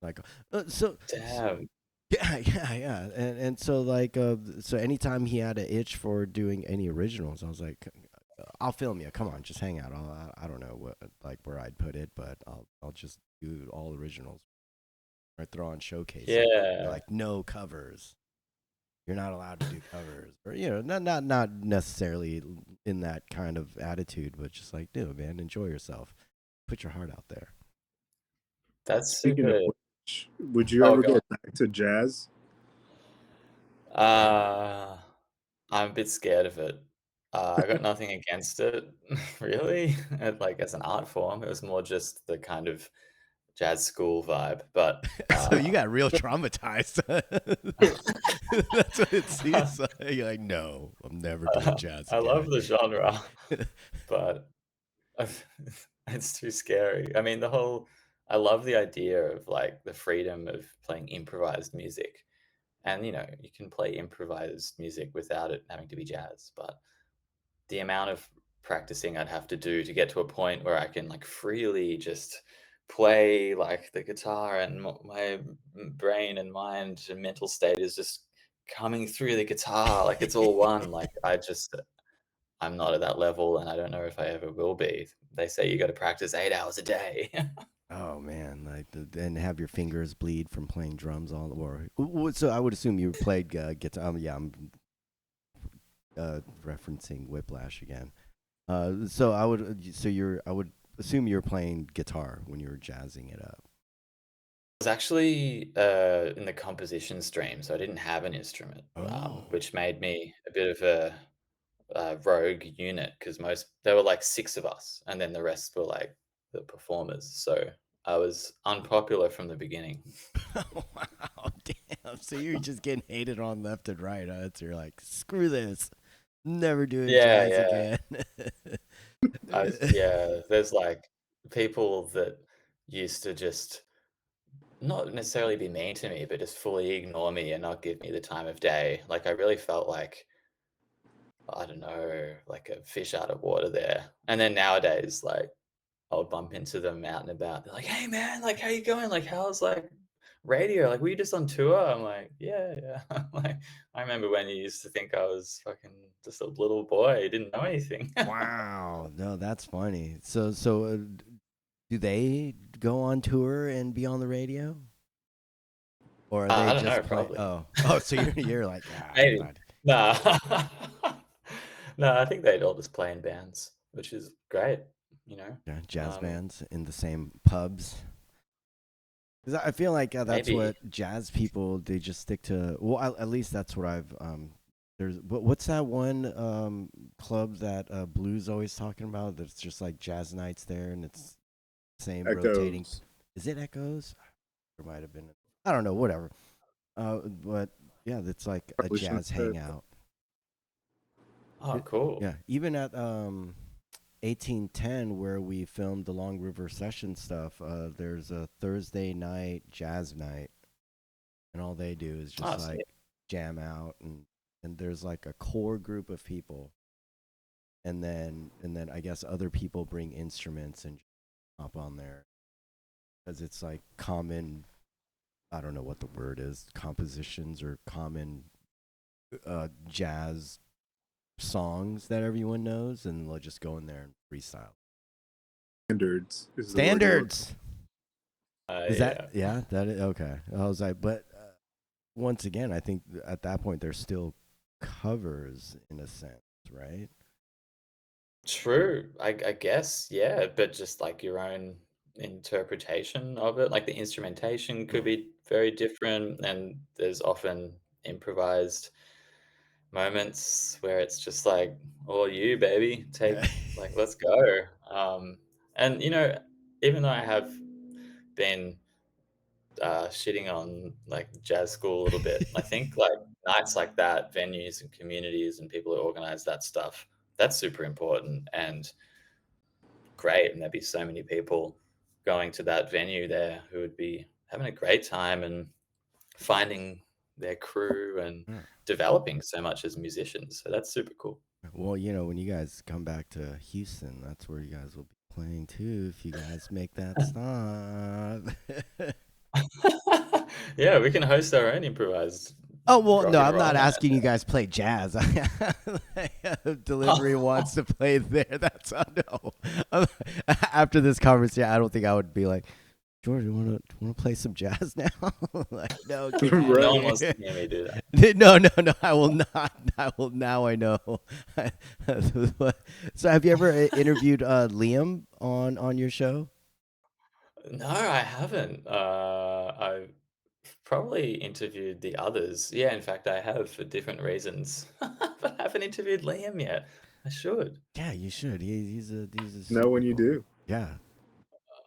Like Damn. yeah, yeah. And so like so anytime he had an itch for doing any originals, I was like, I'll film you. Come on, just hang out. I don't know what like where I'd put it, but I'll just do all originals or throw on showcases. They're Yeah. like no covers. You're not allowed to do covers, or not necessarily in that kind of attitude, but just like, dude, man, enjoy yourself. Put your heart out there. That's Speaking of super. which, would you Oh, ever God. get back to jazz? Uh, I'm a bit scared of it. I got nothing against it, really, like, as an art form. It was more just the kind of jazz school vibe, but, So you got real traumatized. That's what it seems like. You're like, no, I'm never doing jazz I love again. the genre, but it's too scary. I mean, I love the idea of, like, the freedom of playing improvised music, and, you can play improvised music without it having to be jazz, but the amount of practicing I'd have to do to get to a point where I can like freely just play like the guitar and my brain and mind and mental state is just coming through the guitar like it's all one. Like I'm not at that level and I don't know if I ever will be. They say you got to practice 8 hours a day. Oh man, like and have your fingers bleed from playing drums all or so I would assume you played guitar. Yeah, I'm referencing Whiplash again. So I would assume you're playing guitar when you're jazzing it up. I was actually in the composition stream, so I didn't have an instrument, Oh, which made me a bit of a rogue unit because most there were like 6 of us, and then the rest were like the performers. So I was unpopular from the beginning. wow, damn. So you're just getting hated on left and right. Huh? So you're like, screw this, never doing Yeah, jazz yeah. again. Yeah, there's like people that used to just not necessarily be mean to me, but just fully ignore me and not give me the time of day. Like I really felt like I don't know, like a fish out of water there. And then nowadays, like I'll bump into them out and about. They're like, "Hey, man, like, how you going? Like, how's like radio? Like, were you just on tour?" I'm like, "Yeah, yeah." Like, I remember when you used to think I was fucking just a little boy, didn't know anything. Wow, no, that's funny. So do they go on tour and be on the radio? or are they I don't know, just play? probably. Oh, so you're like, I'm Maybe. not Nah. No, I think they'd all just play in bands, which is great, you know? yeah, jazz Um, bands in the same pubs. 'Cause I feel like that's maybe. what jazz people they just stick to. Well, at least that's what I've There's what's that one club that Blue's always talking about? That's just like jazz nights there, and it's same rotating. Echoes. Is it Echoes? There might have been. I don't know. Whatever. But yeah, it's like a Probably shouldn't jazz have said. hangout. Oh, cool. Yeah, even at 1810 where we filmed the Long River Session stuff, there's a Thursday night jazz night, and all they do is just Oh, like sick. jam out, and there's like a core group of people, and then I guess other people bring instruments and hop on there because it's like common. I don't know what the word is, compositions or common jazz songs that everyone knows, and they'll just go in there and freestyle. Standards is the word you're looking Standards. Is that Yeah. yeah? That is, okay. I was like, but once again, I think at that point they're still covers in a sense, right? True. I guess, yeah, but just like your own interpretation of it. Like the instrumentation could Mm. be very different, and there's often improvised moments where it's just like, all you, baby. Yeah. Let's go. And even though I have been shitting on like jazz school a little bit, I think like nights like that, venues and communities and people who organize that stuff, that's super important and great. And there'd be so many people going to that venue there who would be having a great time and finding their crew and Yeah. developing so much as musicians. So that's super cool. Well, when you guys come back to Houston, that's where you guys will be playing too. If you guys make that stop. Yeah, we can host our own improvised Oh well, rock no, and I'm roll not night. asking you guys play jazz. If delivery wants to play there. That's no. After this conversation, I don't think I would be like, George, you want to play some jazz now? Like, no, for. get out of No one Right. wants to here. hear me do that. No, no, no. I will not. I will now. I know. So, have you ever interviewed Liam on your show? No, I haven't. I've probably interviewed the others. Yeah, in fact, I have for different reasons, but I haven't interviewed Liam yet. I should. Yeah, you should. He's a Know super when you cool. do. Yeah.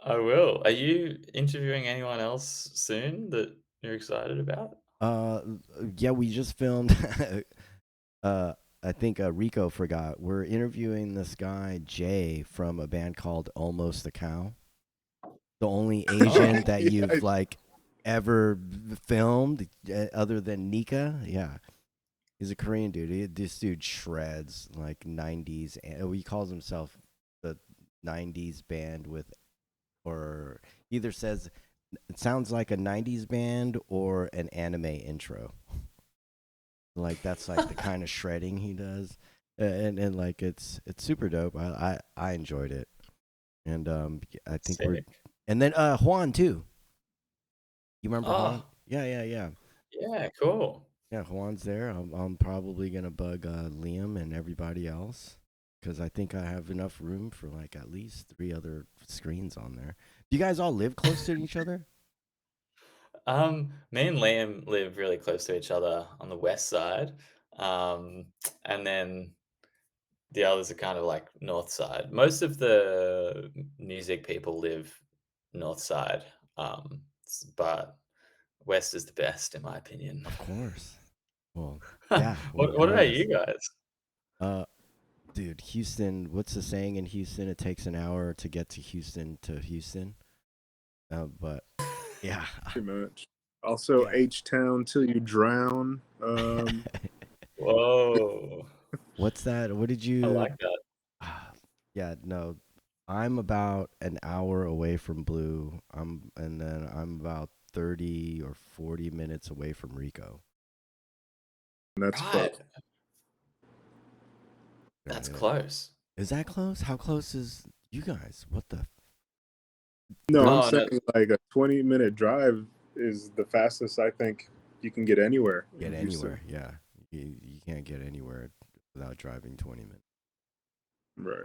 I will. Are you interviewing anyone else soon that you're excited about? Uh, yeah. We just filmed. uh, I think Rico forgot. We're interviewing this guy Jay from a band called Almost a Cow. The only Oh, Asian that Yeah, you've like ever filmed other than Nika. Yeah. He's a Korean dude. This dude shreds like 90s. He calls himself the 90s band with, or either says it sounds like a 90s band or an anime intro. Like that's like the kind of shredding he does. And like it's super dope. I enjoyed it. And I think we're, sick. and then Juan too. You remember Juan? Oh, Yeah, yeah, yeah. yeah, cool. Yeah, Juan's there. I'm probably gonna bug Liam and everybody else because I think I have enough room for like at least 3 other screens on there. Do you guys all live close to each other? Me and Liam live really close to each other on the west side, and then the others are kind of like north side. Most of the music people live north side, but west is the best in my opinion. Of course. Well, yeah. What We're in about this. you guys? Uh, dude, Houston. What's the saying in Houston? It takes an hour to get to Houston to Houston. But yeah, pretty much. Also, yeah. H Town till you drown. Whoa, What's that? What did I you? like that. Yeah, no. I'm about an hour away from Blue. And then I'm about 30 or 40 minutes away from Rico. That's fun. Right, Yeah, that's yeah. close. Is that close? How close is you guys? What the? No, I'm Don't. Oh saying no, like a 20-minute drive is the fastest I think you can get anywhere Get in Houston. anywhere, yeah. You can't get anywhere without driving 20 minutes. Right.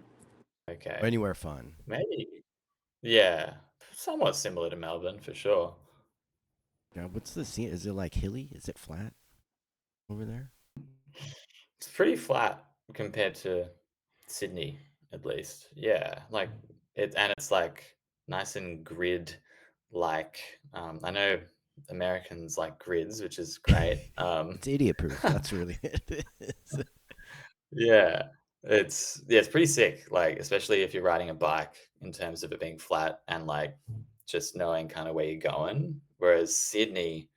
Or Okay. anywhere fun. Maybe. Yeah. Somewhat similar to Melbourne for sure. Yeah, what's the scene? Is it like hilly? Is it flat over there? It's pretty flat compared to Sydney, at least. Yeah, like it's like nice and grid like. I know Americans like grids, which is great. It's idiot proof. That's really it. Is. Yeah, it's pretty sick. Like especially if you're riding a bike, in terms of it being flat and like just knowing kind of where you're going. Whereas Sydney,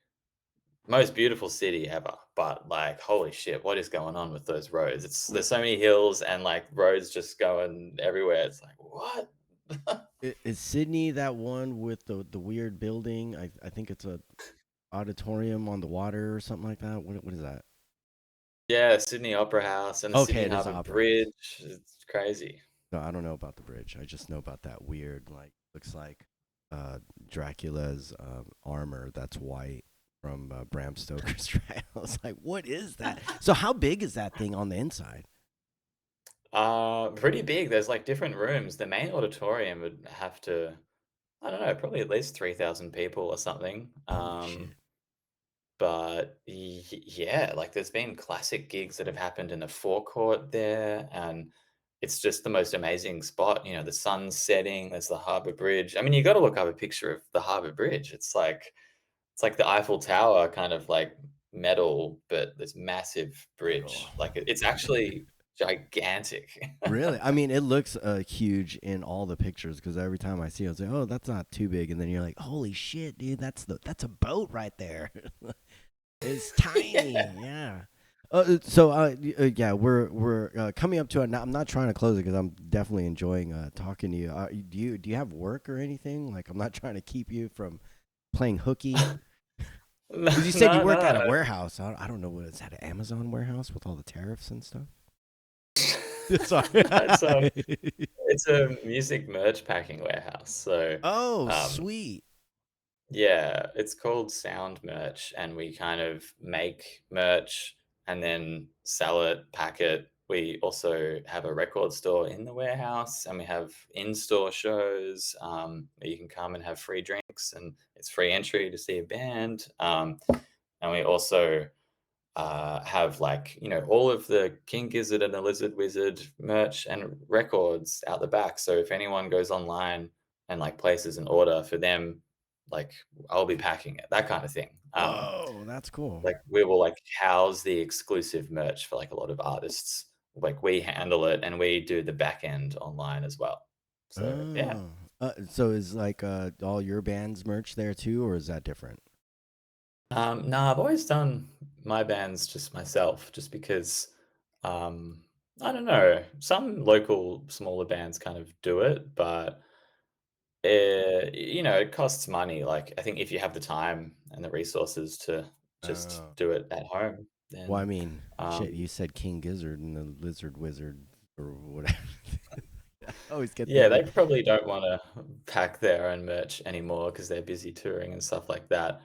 most beautiful city ever, but, like, holy shit, what is going on with those roads? There's so many hills and, like, roads just going everywhere. It's like, "What?" Is Sydney that one with the weird building? I think it's a auditorium on the water or something like that. What is that? Yeah, Sydney Opera House and the Okay, Sydney it is Harbour Opera House. Bridge. It's crazy. No, I don't know about the bridge. I just know about that weird, like, looks like Dracula's armor that's white from Bram Stoker's Dracula. I was like, what is that? So, how big is that thing on the inside? Pretty big. There's, like, different rooms. The main auditorium would have to, I don't know, probably at least 3,000 people or something. Holy shit. But yeah, like there's been classic gigs that have happened in the forecourt there, and it's just the most amazing spot. You know, the sun's setting. There's the Harbour Bridge. I mean, you got to look up a picture of the Harbour Bridge. It's like the Eiffel Tower, kind of like metal, but this massive Metal. bridge. Like it's actually gigantic. Really? I mean, it looks huge in all the pictures because every time I see it, I was like, "Oh, that's not too big," and then you're like, "Holy shit, dude! That's a boat right there. It's tiny." Yeah. Yeah. Yeah, we're coming up to it. I'm not trying to close it because I'm definitely enjoying talking to you. Do you have work or anything? Like, I'm not trying to keep you from playing hooky No, because you said you no, work at a no. warehouse. I don't know what is that, an Amazon warehouse with all the tariffs and stuff. Sorry. It's it's a music merch packing warehouse. So, Oh, um, sweet. yeah, it's called Sound Merch, and we kind of make merch and then sell it, pack it. We also have a record store in the warehouse, and we have in-store shows where you can come and have free drinks, and it's free entry to see a band. And we also have like all of the King Gizzard and the Lizard Wizard merch and records out the back. So if anyone goes online and like places an order for them, like I'll be packing it, that kind of thing. Whoa, that's cool. Like we will like house the exclusive merch for like a lot of artists. Like we handle it and we do the back end online as well. So yeah. Oh. So is like all your band's merch there too, or is that different? No, I've always done my bands just myself, just because I don't know. Some local smaller bands kind of do it, but it costs money. Like I think if you have the time and the resources to just Oh. do it at home, Well, I then mean, um, shit, you said King Gizzard and the Lizard Wizard or whatever. I always get yeah, thinking, they probably don't want to pack their own merch anymore because they're busy touring and stuff like that.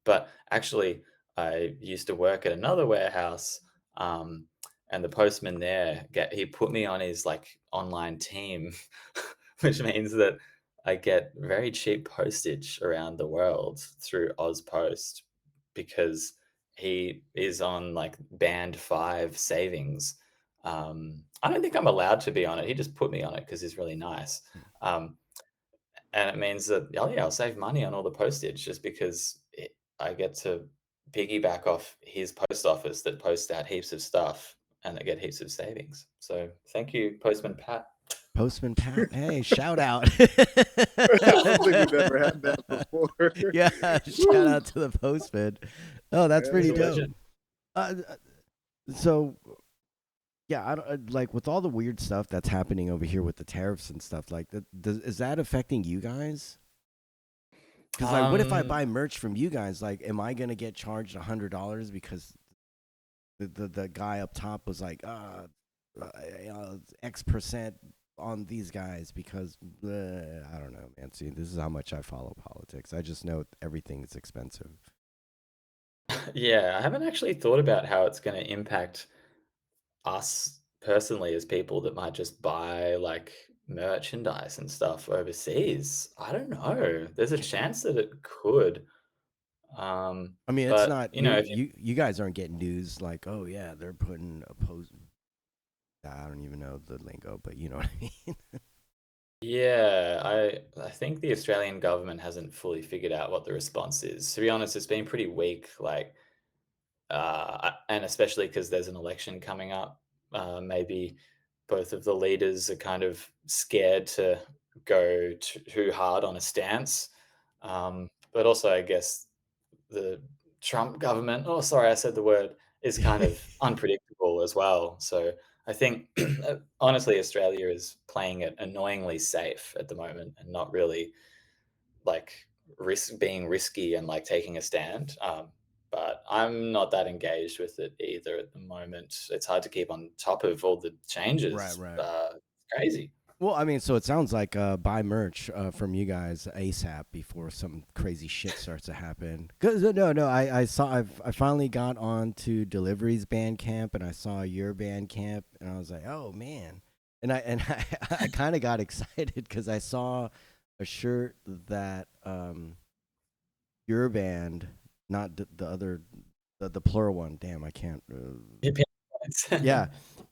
But actually, I used to work at another warehouse, um, and the postman there he put me on his like online team, which means that I get very cheap postage around the world through Ozpost because he is on like band 5 savings. I don't think I'm allowed to be on it. He just put me on it because he's really nice. Um, and it means that, oh yeah, I'll save money on all the postage just because I get to piggyback off his post office that posts out heaps of stuff and they get heaps of savings. So thank you, Postman Pat. Postman Pat. Hey, shout out. I don't think we've ever had that before. Yeah, shout Woo. out to the postman. Oh, that's Yeah, He's pretty a yeah. dope. legend. So yeah, I don't like with all the weird stuff that's happening over here with the tariffs and stuff like that. Is that affecting you guys? Because like, what if I Um, buy merch from you guys? Like, am I gonna get charged $100 because the guy up top was like, X percent on these guys because I don't know, man. See, this is how much I follow politics. I just know everything's expensive. Yeah, I haven't actually thought about how it's gonna impact us personally as people that might just buy, like, merchandise and stuff overseas. I don't know. There's a chance that it could, I mean, it's but, not you know, if you you guys aren't getting news like, oh yeah, they're putting a post. I don't even know the lingo, but you know what I mean. Yeah, I think the Australian government hasn't fully figured out what the response is. To be honest, it's been pretty weak, like, and especially because there's an election coming up, maybe both of the leaders are kind of scared to go too hard on a stance. But also, I guess the Trump government, oh, sorry, I said the word, is kind of unpredictable as well. So I think, honestly, Australia is playing it annoyingly safe at the moment and not really like being risky and like taking a stand. But I'm not that engaged with it either at the moment. It's hard to keep on top of all the Right, changes. right. It's crazy. Well, I mean, so it sounds like buy merch from you guys ASAP before some crazy shit starts to happen. Cause no, I saw I finally got on to Deliveries Bandcamp and I saw your Bandcamp and I was like, oh man, and I kind of got excited because I saw a shirt that your band, not the other the plural one. Damn, I can't. Your Yeah, opinions.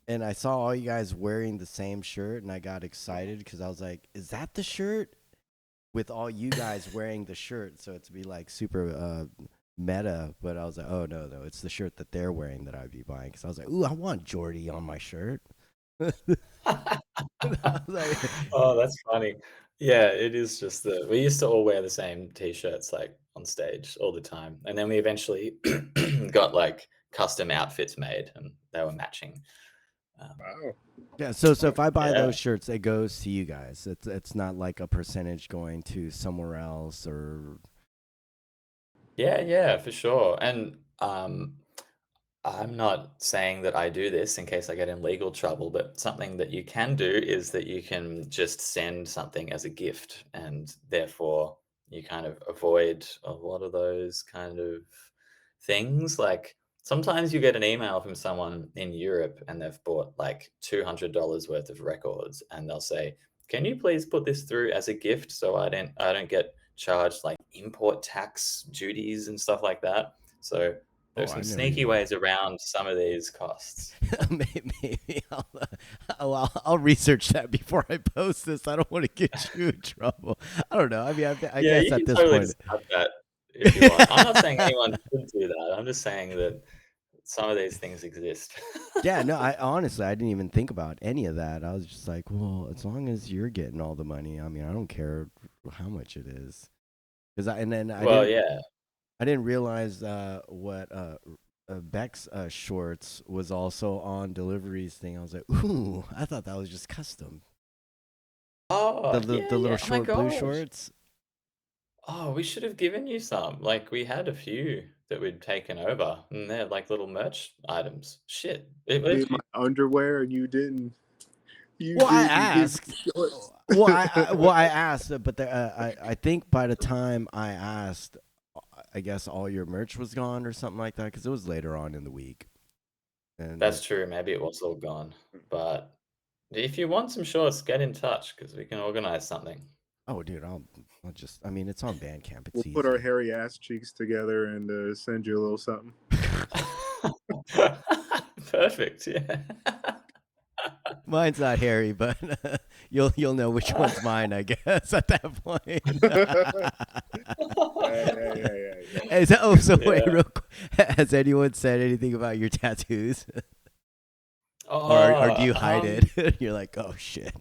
and I saw all you guys wearing the same shirt, and I got excited because I was like, "Is that the shirt with all you guys wearing the shirt?" So it's be like super meta. But I was like, "Oh no, it's the shirt that they're wearing that I'd be buying." Because I was like, "Ooh, I want Jordy on my shirt." I was like, Oh, that's funny. Yeah, it is just the we used to all wear the same T-shirts, like, on stage all the time, and then we eventually got, like, custom outfits made, and they were matching. Um, Wow. yeah. So if I buy yeah. those shirts, it goes to you guys. It's not like a percentage going to somewhere else or. Yeah, yeah, for sure, and, I'm not saying that I do this in case I get in legal trouble, but something that you can do is that you can just send something as a gift, and therefore you kind of avoid a lot of those kind of things. Like sometimes you get an email from someone in Europe and they've bought like $200 worth of records, and they'll say, "Can you please put this through as a gift so I don't get charged like import tax duties and stuff like that." So Oh, there's some I never sneaky even. ways around some of these costs. Maybe I'll research that before I post this. I don't want to get you in trouble. I don't know. I mean, I Yeah, guess you at can this totally point. discuss that if you want. I'm not saying anyone should do that. I'm just saying that some of these things exist. Yeah, no. I honestly, I didn't even think about any of that. I was just like, well, as long as you're getting all the money, I mean, I don't care how much it is. Because and then Well, yeah. I didn't realize what Beck's shorts was also on deliveries thing. I was like, ooh, I thought that was just custom. Oh, yeah, The little yeah. Oh my short blue gosh. shorts. Oh, we should have given you some. Like, we had a few that we'd taken over, and they're like little merch items. Shit. Need If my you underwear and you didn't. You Well, I didn't give me asked. shorts. Well, I asked, but I think by the time I asked, I guess all your merch was gone or something like that because it was later on in the week. And That's true, maybe it was all gone. But if you want some shorts, get in touch because we can organize something. oh, dude, I'll just. I mean, it's on Bandcamp. We'll It's put our easy. hairy ass cheeks together and send you a little something. Perfect, yeah. Mine's not hairy, but you'll know which one's mine, I guess, at that point. Yeah. Oh, so wait, Yeah. real quick. Has anyone said anything about your tattoos? Or do Oh, you hide it? You're like, oh shit.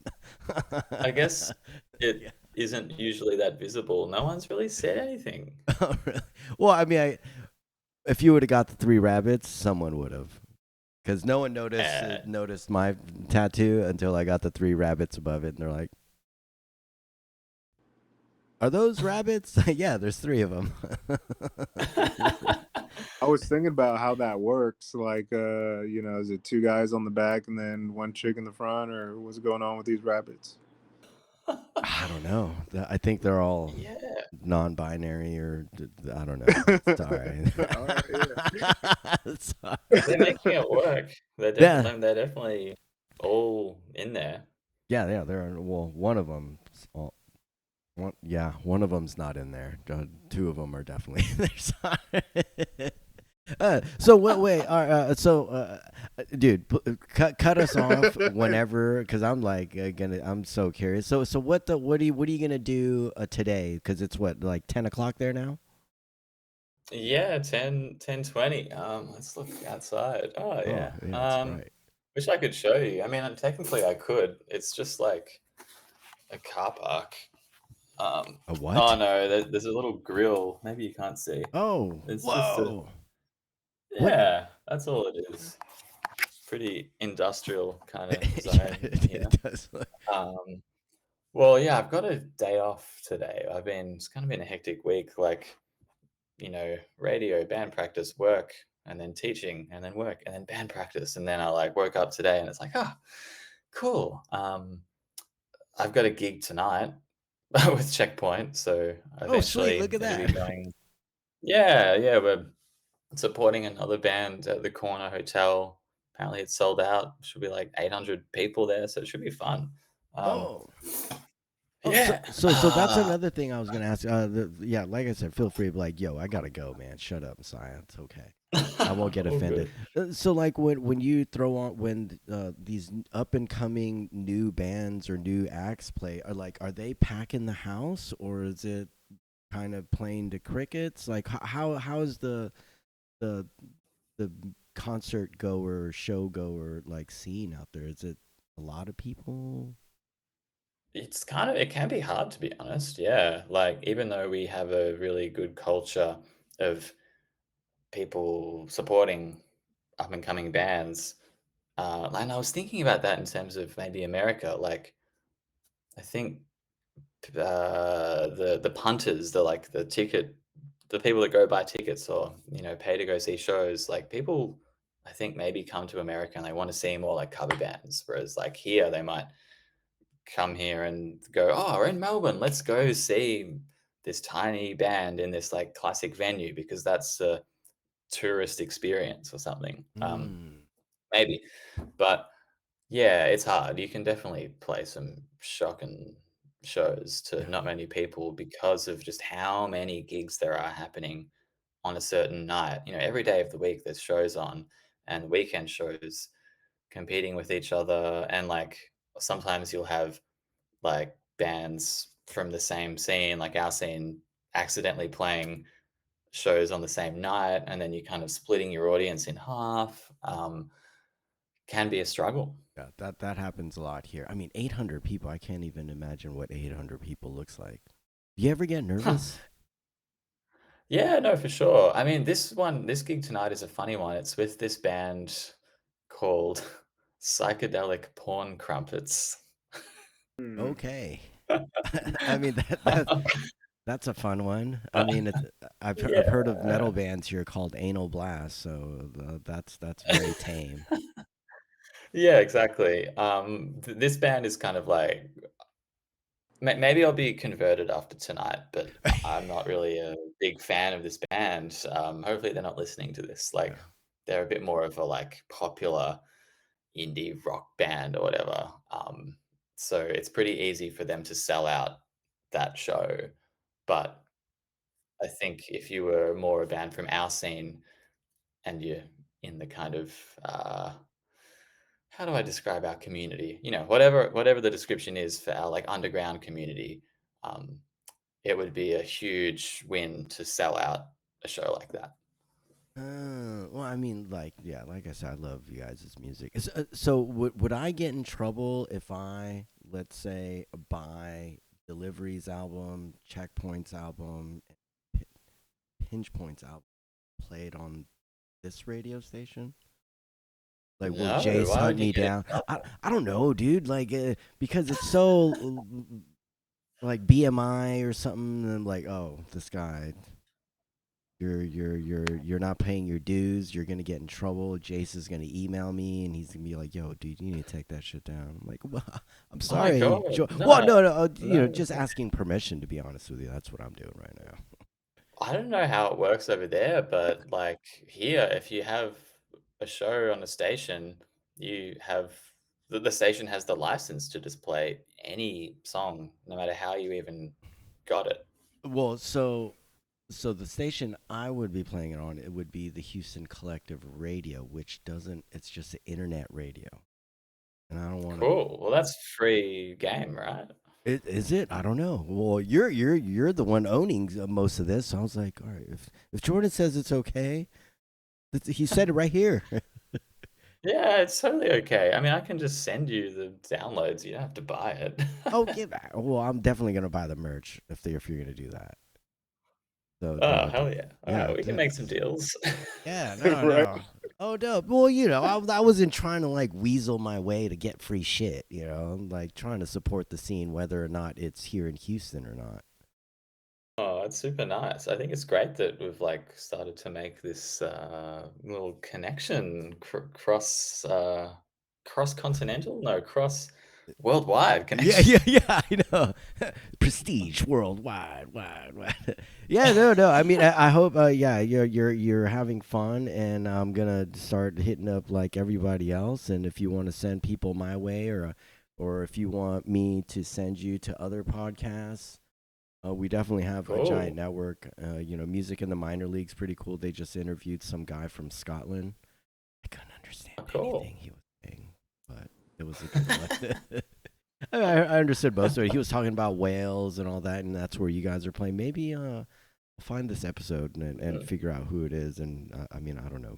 I guess it Yeah. isn't usually that visible. No one's really said anything. Oh, really? Well, I mean, if you would have got the three rabbits, someone would have. Because no one Uh, noticed my tattoo until I got the three rabbits above it, and they're like, "Are those rabbits?" Yeah, there's three of them. I was thinking about how that works. Like, is it two guys on the back and then one chick in the front, or what's going on with these rabbits? I don't know. I think they're all Yeah, non-binary or I don't know. Sorry. All right, yeah. they're Sorry. making it work. Yeah. They're definitely all in there. Yeah, yeah, there are well, one of them one, yeah, one of them's not in there. Two of them are definitely in there. Sorry. So wait, dude, cut us off whenever, because I'm like I'm so curious. So what are you gonna do today? Because it's what, like 10 o'clock there now. Yeah, 10:20. Let's look outside. Oh Oh yeah. yeah, that's right. Wish I could show you. I mean, technically I could. It's just like a car park. A Oh what? no, there's a little grill. Maybe you can't see. Oh, It's just a whoa. What? yeah. That's all it is. Pretty industrial kind of Yeah, zone in it here. does look. Um, well, yeah, I've got a day off today. It's kind of been a hectic week. Like radio, band practice, work, and then teaching, and then work, and then band practice. And then I like woke up today and it's like, ah, cool. I've got a gig tonight with Checkpoint. So Oh, sweet! eventually Look at going to be that. going, yeah, yeah, we're supporting another band at the Corner Hotel. Apparently it's sold out. Should be like 800 people there. So it should be fun. Um, Oh. Oh, so yeah. so so that's another thing I was gonna ask. Yeah, like I said, feel free to be like, yo, I gotta go, man. Shut up, Messiah. It's okay. I won't get All offended. good. So like when you throw on when these up and coming new bands or new acts play, are they packing the house or is it kind of playing to crickets? Like how is the the concert goer, show goer like scene out there? Is it a lot of people? It can be hard to be honest. Yeah. Like even though we have a really good culture of people supporting up and coming bands, and I was thinking about that in terms of maybe America. Like I think the punters, the people that go buy tickets or pay to go see shows, like people, I think maybe come to America and they want to see more like cover bands, whereas like here they might come here and go, oh, we're in Melbourne, let's go see this tiny band in this like classic venue because that's a tourist experience or something. Mm, Maybe, but yeah, it's hard. You can definitely play some shocking shows to yeah. not many people because of just how many gigs there are happening on a certain night. Every day of the week there's shows on and weekend shows competing with each other. And like sometimes you'll have like bands from the same scene, like our scene, accidentally playing shows on the same night. And then you kind of splitting your audience in half. Can be a struggle. Yeah, that happens a lot here. I mean, 800 people. I can't even imagine what 800 people looks like. Do you ever get nervous? Yeah, no, for sure. I mean, this gig tonight is a funny one. It's with this band called Psychedelic Porn Crumpets. Hmm. Okay. I mean that's a fun one. I mean, I've Yeah. heard of metal bands here called Anal Blast, so that's very tame. Yeah, exactly. This band is kind of like maybe I'll be converted after tonight, but I'm not really a big fan of this band. Hopefully they're not listening to this. Yeah. Like they're a bit more of a like popular indie rock band or whatever. So it's pretty easy for them to sell out that show. But I think if you were more a band from our scene and you're in the kind of how do I describe our community? Whatever the description is for our like underground community, um, it would be a huge win to sell out a show like that. Well, I mean, like, yeah, like I said, I love you guys' music. So, would I get in trouble if I, let's say, buy Delivery's album, Checkpoint's album, P- Pinch Point's album, played on this radio station? Like, will No, Jace why hunt would you me get in down? I trouble? I don't know, dude. Like, because it's so like BMI or something. And like, oh, this guy. you're not paying your dues. You're gonna get in trouble. Jace is gonna email me and he's gonna be like, "Yo, dude, you need to take that shit down." I'm like, well, "I'm Oh my sorry." god, Well, no, no, no, no. just asking permission. To be honest with you, that's what I'm doing right now. I don't know how it works over there, but, like, here, if you have a show on a station, you have the station has the license to just play any song, no matter how you even got it. Well, so the station I would be playing it on, it would be the Houston Collective Radio, which doesn't. It's just an internet radio, and I don't want to. Cool. Well, that's free game, right? Is it? I don't know. Well, you're the one owning most of this. So I was like, all right, if Jordan says it's okay, he said it right here. Yeah, it's totally okay. I mean, I can just send you the downloads, you don't have to buy it. Oh, give that. Well, I'm definitely gonna buy the merch if you're gonna do that. So Oh, no, hell yeah. yeah, Alright, we can make some deals. yeah, no, Right. no. Oh no. Well, I wasn't trying to like weasel my way to get free shit. I'm like trying to support the scene, whether or not it's here in Houston or not. Oh, it's super nice. I think it's great that we've like started to make this little connection cross continental, no, cross worldwide Yeah, connection. yeah, yeah. I know. Prestige worldwide, wide, wide. Yeah, no, no. I mean, I hope. Yeah, you're having fun, and I'm gonna start hitting up like everybody else. And if you want to send people my way, or if you want me to send you to other podcasts, we definitely have a giant Cool. network. Music in the minor leagues, pretty cool. They just interviewed some guy from Scotland. I couldn't understand Oh, anything cool. he was saying, but it was a good one. I understood most of it. He was talking about whales and all that, and that's where you guys are playing. Maybe find this episode and Hmm. figure out who it is. And I mean, I don't know.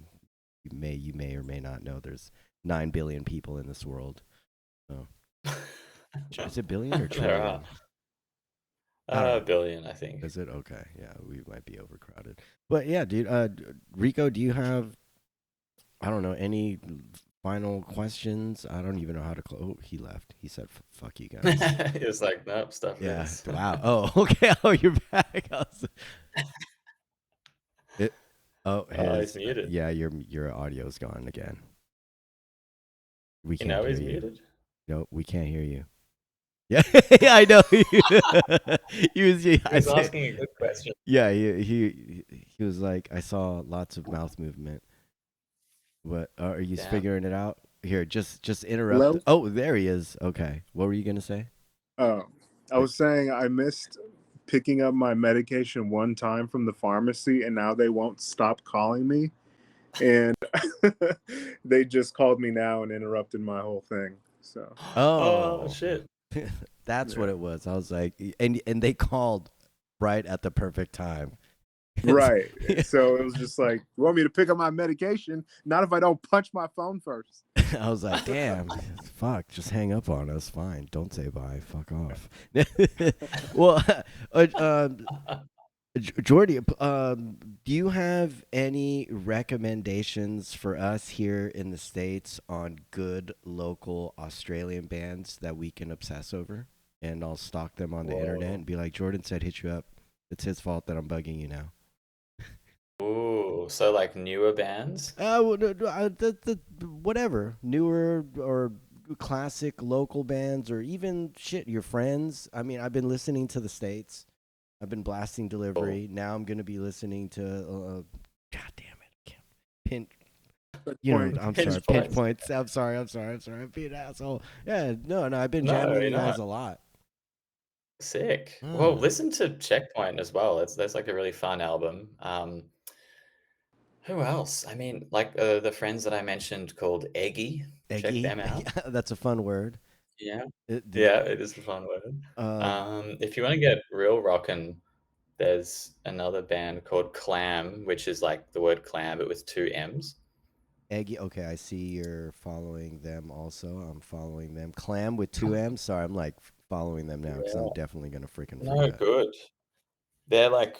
You may or may not know. There's 9 billion people in this world. So is it billion or There are trillion? I don't a know. billion, I think. Is it okay? Yeah, we might be overcrowded. But yeah, dude. Rico, do you have I don't know any final questions? I don't even know how to close. Oh, he left. He said, "Fuck you guys." It was like, nope, stuff Yeah. this. Wow. Oh, okay. Oh, you're back. It, oh, Oh, he's his. muted. Yeah, your audio's gone again. We You can't know hear he's you. muted? No, we can't hear you. Yeah, yeah, I know. He was. Yeah, He I was said. asking a good question. Yeah, he was like, I saw lots of mouth movement. What are you Damn. figuring it out? Here, just interrupt. Hello. Oh, there he is. Okay, what were you gonna say? Oh, I Wait. was saying I missed picking up my medication one time from the pharmacy, and now they won't stop calling me. And they just called me now and interrupted my whole thing. So Oh, Oh, shit. that's what yeah, it was. I was like, and they called right at the perfect time. right. So it was just like, you want me to pick up my medication? Not if I don't punch my phone first. I was like, damn, fuck, just hang up on us. Fine, don't say bye. Fuck off. Well, Jordy, do you have any recommendations for us here in the States on good local Australian bands that we can obsess over? And I'll stalk them on the internet Whoa. and be like, Jordan said hit you up. It's his fault that I'm bugging you now. Ooh, so like newer bands? Whatever. Newer or classic local bands or even shit, your friends. I mean, I've been listening to the States. I've been blasting Cool. Delivery. Now I'm gonna be listening to. God damn it! I can't pin. Good point. I'm sorry. Pinch Pinch points. points. I'm sorry. I'm sorry. I'm sorry. I'm being an asshole. Yeah. No. No. I've been No, jamming you're you guys not. a lot. Sick. Well, Hmm. listen to Checkpoint as well. That's like a really fun album. Who else? I mean, like the friends that I mentioned called Eggy. Check Eggy. them out. Yeah, that's a fun word. Yeah. Did Yeah, it is a fun word. uh If you want to get real rockin', there's another band called Clam, which is like the word clam, but with two M's. Eggy? Okay, I see you're following them. Also, I'm following them. Clam with two M's. Sorry, I'm like following them now because I'm Yeah. definitely gonna freaking No, forget. good. They're like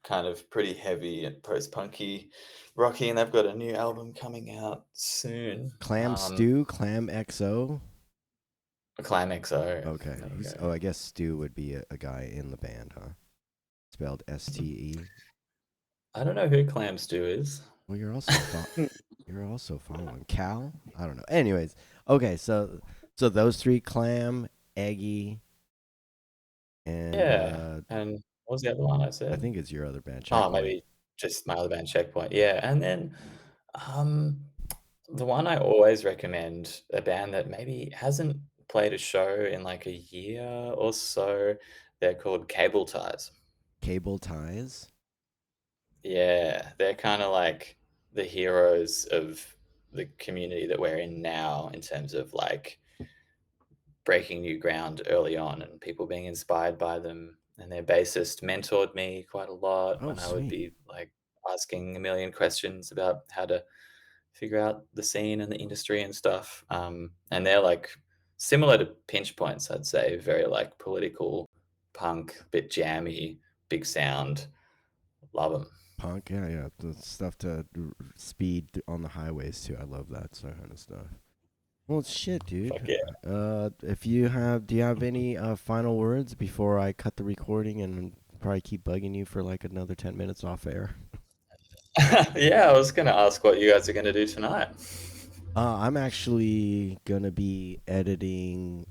kind of pretty heavy and post-punky rocky, and they've got a new album coming out soon. Clam stew, clam XO. Clam XO. Okay, There you who's? go. Oh, I guess Stu would be a guy in the band, huh? Spelled STE. I don't know who Clam Stew is. Well, you're also following Cal. I don't know. Anyways, okay, so those three: Clam, Eggy, and Yeah, and what was the other one I I said? think it's your other band, Oh, Checkpoint. maybe just my other band, Checkpoint. Yeah, and then, um, the one I always recommend, a band that maybe hasn't played a show in, like, a year or so, they're called Cable Ties. Cable Ties. Yeah, they're kinda like the heroes of the community that we're in now in terms of, like, breaking new ground early on and people being inspired by them. And their bassist mentored me quite a lot Oh, when I would sweet. be like asking a million questions about how to figure out the scene and the industry and stuff. And they're like similar to Pinch Points, I'd say, very like political, punk, bit jammy, big sound. Love them. Punk, yeah, yeah. The stuff to speed on the highways too. I love that sort of stuff. Well, shit, dude. Fuck yeah. If you have, do you have any final words before I cut the recording and probably keep bugging you for like another 10 minutes off air? Yeah, I was going to ask what you guys are going to do tonight. I'm actually gonna be editing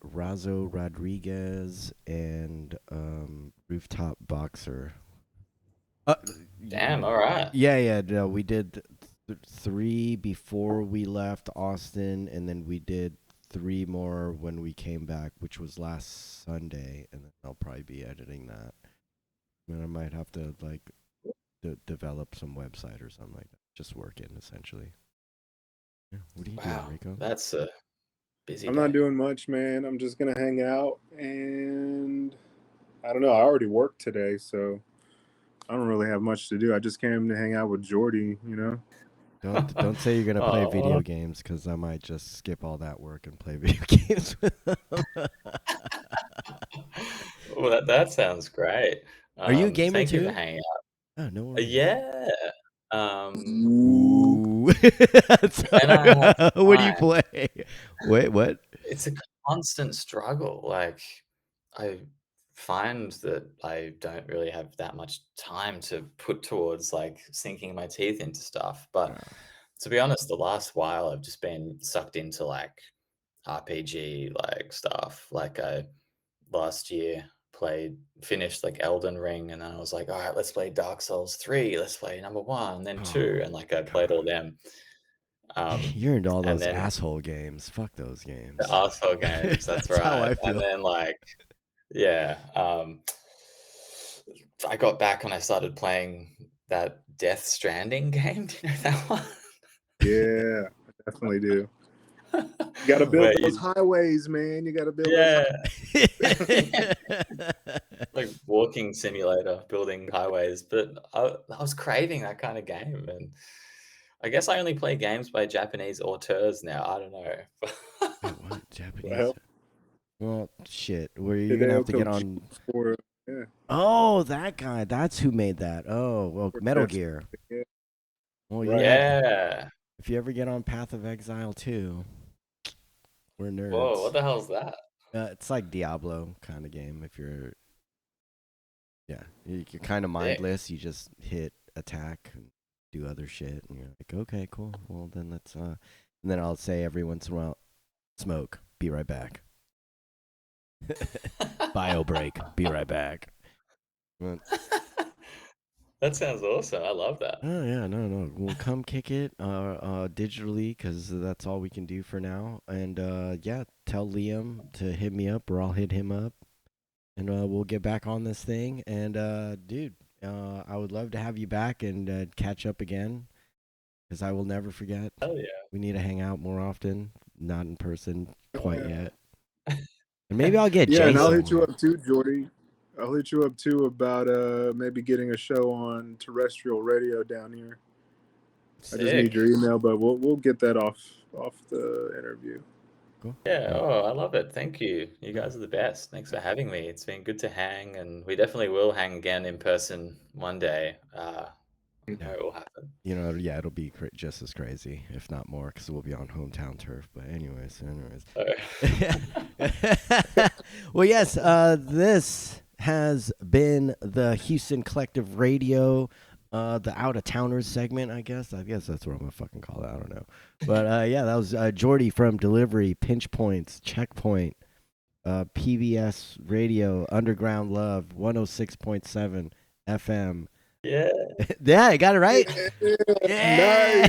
Razo Rodriguez and Rooftop Boxer. Uh, Damn, all right. yeah, yeah. No, we did three before we left Austin, and then we did three more when we came back, which was last Sunday, and then I'll probably be editing that. And I might have to like develop some website or something like that. Just work in essentially. Yeah. What are you doing, Wow, Rico? that's a busy I'm not day. doing much, man. I'm just gonna hang out, and I don't know. I already worked today, so I don't really have much to do. I just came to hang out with Jordy, you know. Don't say you're gonna play Oh, video games because I might just skip all that work and play video games with them. well, that sounds great. Are you a gamer Thank you for too? hanging out. Oh, no worries. Yeah, um, Ooh, Ooh. when I Sorry. have What do you time, play? Wait, what? it's a constant struggle. Like, I find that I don't really have that much time to put towards like sinking my teeth into stuff. But Oh, to be honest, the last while I've just been sucked into like RPG like stuff. Like I last year finished like Elden Ring, and then I was like, all right, let's play Dark Souls 3, let's play number one, then two, oh and like I played all God. them. Um, You're into all and those then asshole games. Fuck those the games. arsehole games, that's That's how right. I And feel. then like, yeah, I got back and I started playing that Death Stranding game. Do you know that one? yeah, I definitely do. You got to build Where those you, highways, man. You got to build those. yeah, like walking simulator, building highways. But I was craving that kind of game, and I guess I only play games by Japanese auteurs now. I don't know. Wait, what? Japanese? Well, Well, shit. Where you're gonna Hideo have to get Kojima on. for yeah Oh, that guy. That's who made that. Oh, well, for Metal Death Gear. Stranding, Well, yeah, right. yeah. Yeah. If you ever get on Path of Exile 2, we're Whoa, nerds. what the hell's that? It's like Diablo kind of game. If you're, yeah, you're kind of Sick. mindless. You just hit attack and do other shit, and you're like, okay, cool. Well, then let's. And then I'll say every once in a while, smoke. Be right back. Bio break. Be right back. But, That sounds awesome. I love that. oh yeah, no, no. We'll come kick it digitally because that's all we can do for now. And yeah, tell Liam to hit me up, or I'll hit him up, and we'll get back on this thing. And dude, I would love to have you back and catch up again because I will never forget. Hell yeah. We need to hang out more often, not in person Oh quite yeah, yet. And maybe I'll get yeah. And I'll Jason hit you on. up too, Jordy. I'll hit you up too about maybe getting a show on terrestrial radio down here. I just need Sick. your email, but we'll get that off the interview. Cool. Yeah, Yeah. oh, I love it. Thank you. You Yeah. guys are the best. Thanks for having me. It's been good to hang, and we definitely will hang again in person one day. I know Yeah. it will happen. Yeah, it'll be just as crazy, if not more, because we'll be on hometown turf. But anyways. So, Well, yes, this has been the Houston Collective Radio. The out of towners segment, I guess. I guess that's what I'm gonna fucking call it. I don't know, but yeah, that was Jordy from Delivery, Pinch Points, Checkpoint, PBS Radio, Underground Love, 106.7 FM. Yeah, Yeah, I got it right. Yeah, Yeah.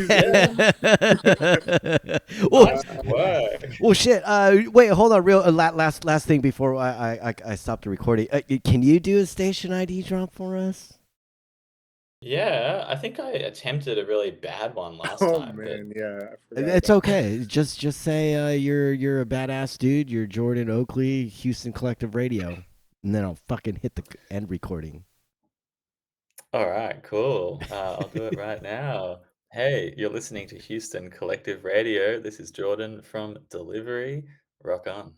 nice. yeah, well, nice work. well, shit. Wait, hold on. Real last thing before I stop the recording. Can you do a station ID drop for us? Yeah, I think I attempted a really bad one last Oh time, but man, yeah, I forgot It's about. okay. Just say you're a badass dude. You're Jordan Oakley, Houston Collective Radio, and then I'll fucking hit the end recording. all right, cool. I'll do it right now. Hey, you're listening to Houston Collective Radio. This is Jordan from Delivery. Rock on.